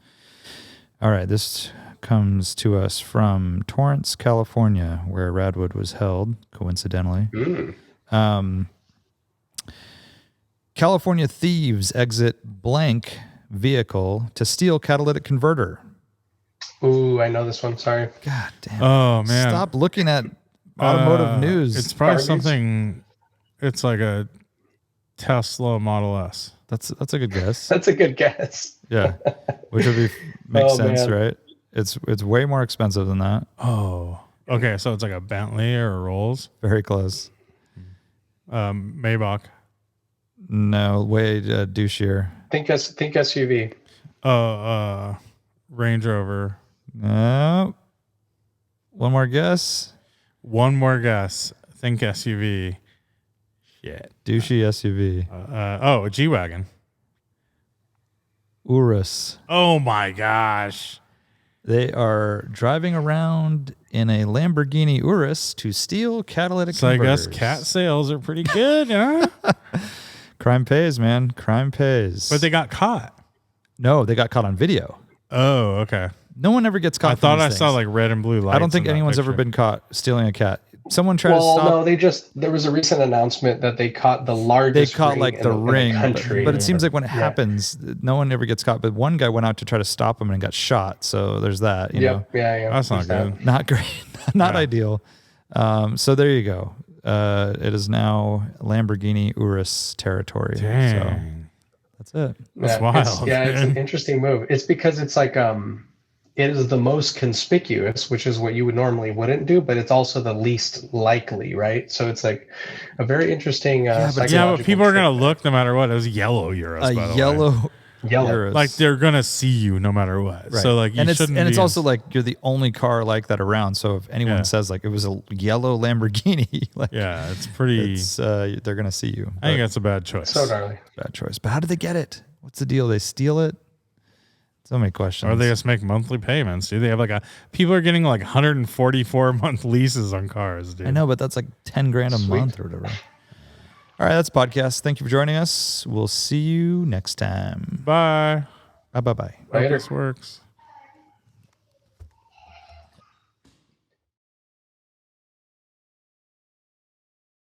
All right, this comes to us from Torrance, California, where Radwood was held, coincidentally. California thieves exit blank vehicle to steal catalytic converter. Ooh, I know this one. Sorry. God damn. Oh, man. Stop looking at automotive news. It's probably something. It's like a Tesla Model S. That's a good guess. That's a good guess. Yeah, which would make sense, man. right? It's way more expensive than that. Oh, okay. So it's like a Bentley or a Rolls. Very close. Maybach. No, way douchier. Think SUV. Range Rover. No. One more guess. One more guess. Think SUV. Shit. Douchey SUV. A G-Wagon. Urus. Oh my gosh. They are driving around in a Lamborghini Urus to steal catalytic So converters. I guess cat sales are pretty good, huh? Crime pays, man. Crime pays. But they got caught. No, they got caught on video. Oh, okay. No one ever gets caught. I thought I saw like red and blue lights. I don't think anyone's ever been caught stealing a cat. Someone tried to stop. No, there was a recent announcement that they caught the largest. They caught ring like the ring, country. but it seems like when it happens, no one ever gets caught. But one guy went out to try to stop him and got shot. So there's that. You know, yeah. That's not good. Not great, not ideal. So there you go. It is now Lamborghini Urus territory. Dang. So that's it. That's wild. It's an interesting move. It's because it's like it is the most conspicuous, which is what you wouldn't do, but it's also the least likely, right? So it's like a very interesting but people are gonna look no matter what. It was yellow Urus, by the way. Yellow. Urus. Like they're gonna see you no matter what. Right. So like it's also like you're the only car like that around. So if anyone says like it was a yellow Lamborghini, like it's pretty. They're gonna see you. I think that's a bad choice. So gnarly. Bad choice. But how did they get it? What's the deal? They steal it? So many questions. Or they just make monthly payments. Do they have people are getting like 144 month leases on cars, dude. I know, but that's like 10 grand a month or whatever. All right, that's podcast. Thank you for joining us. We'll see you next time. Bye. Bye. Hope this works.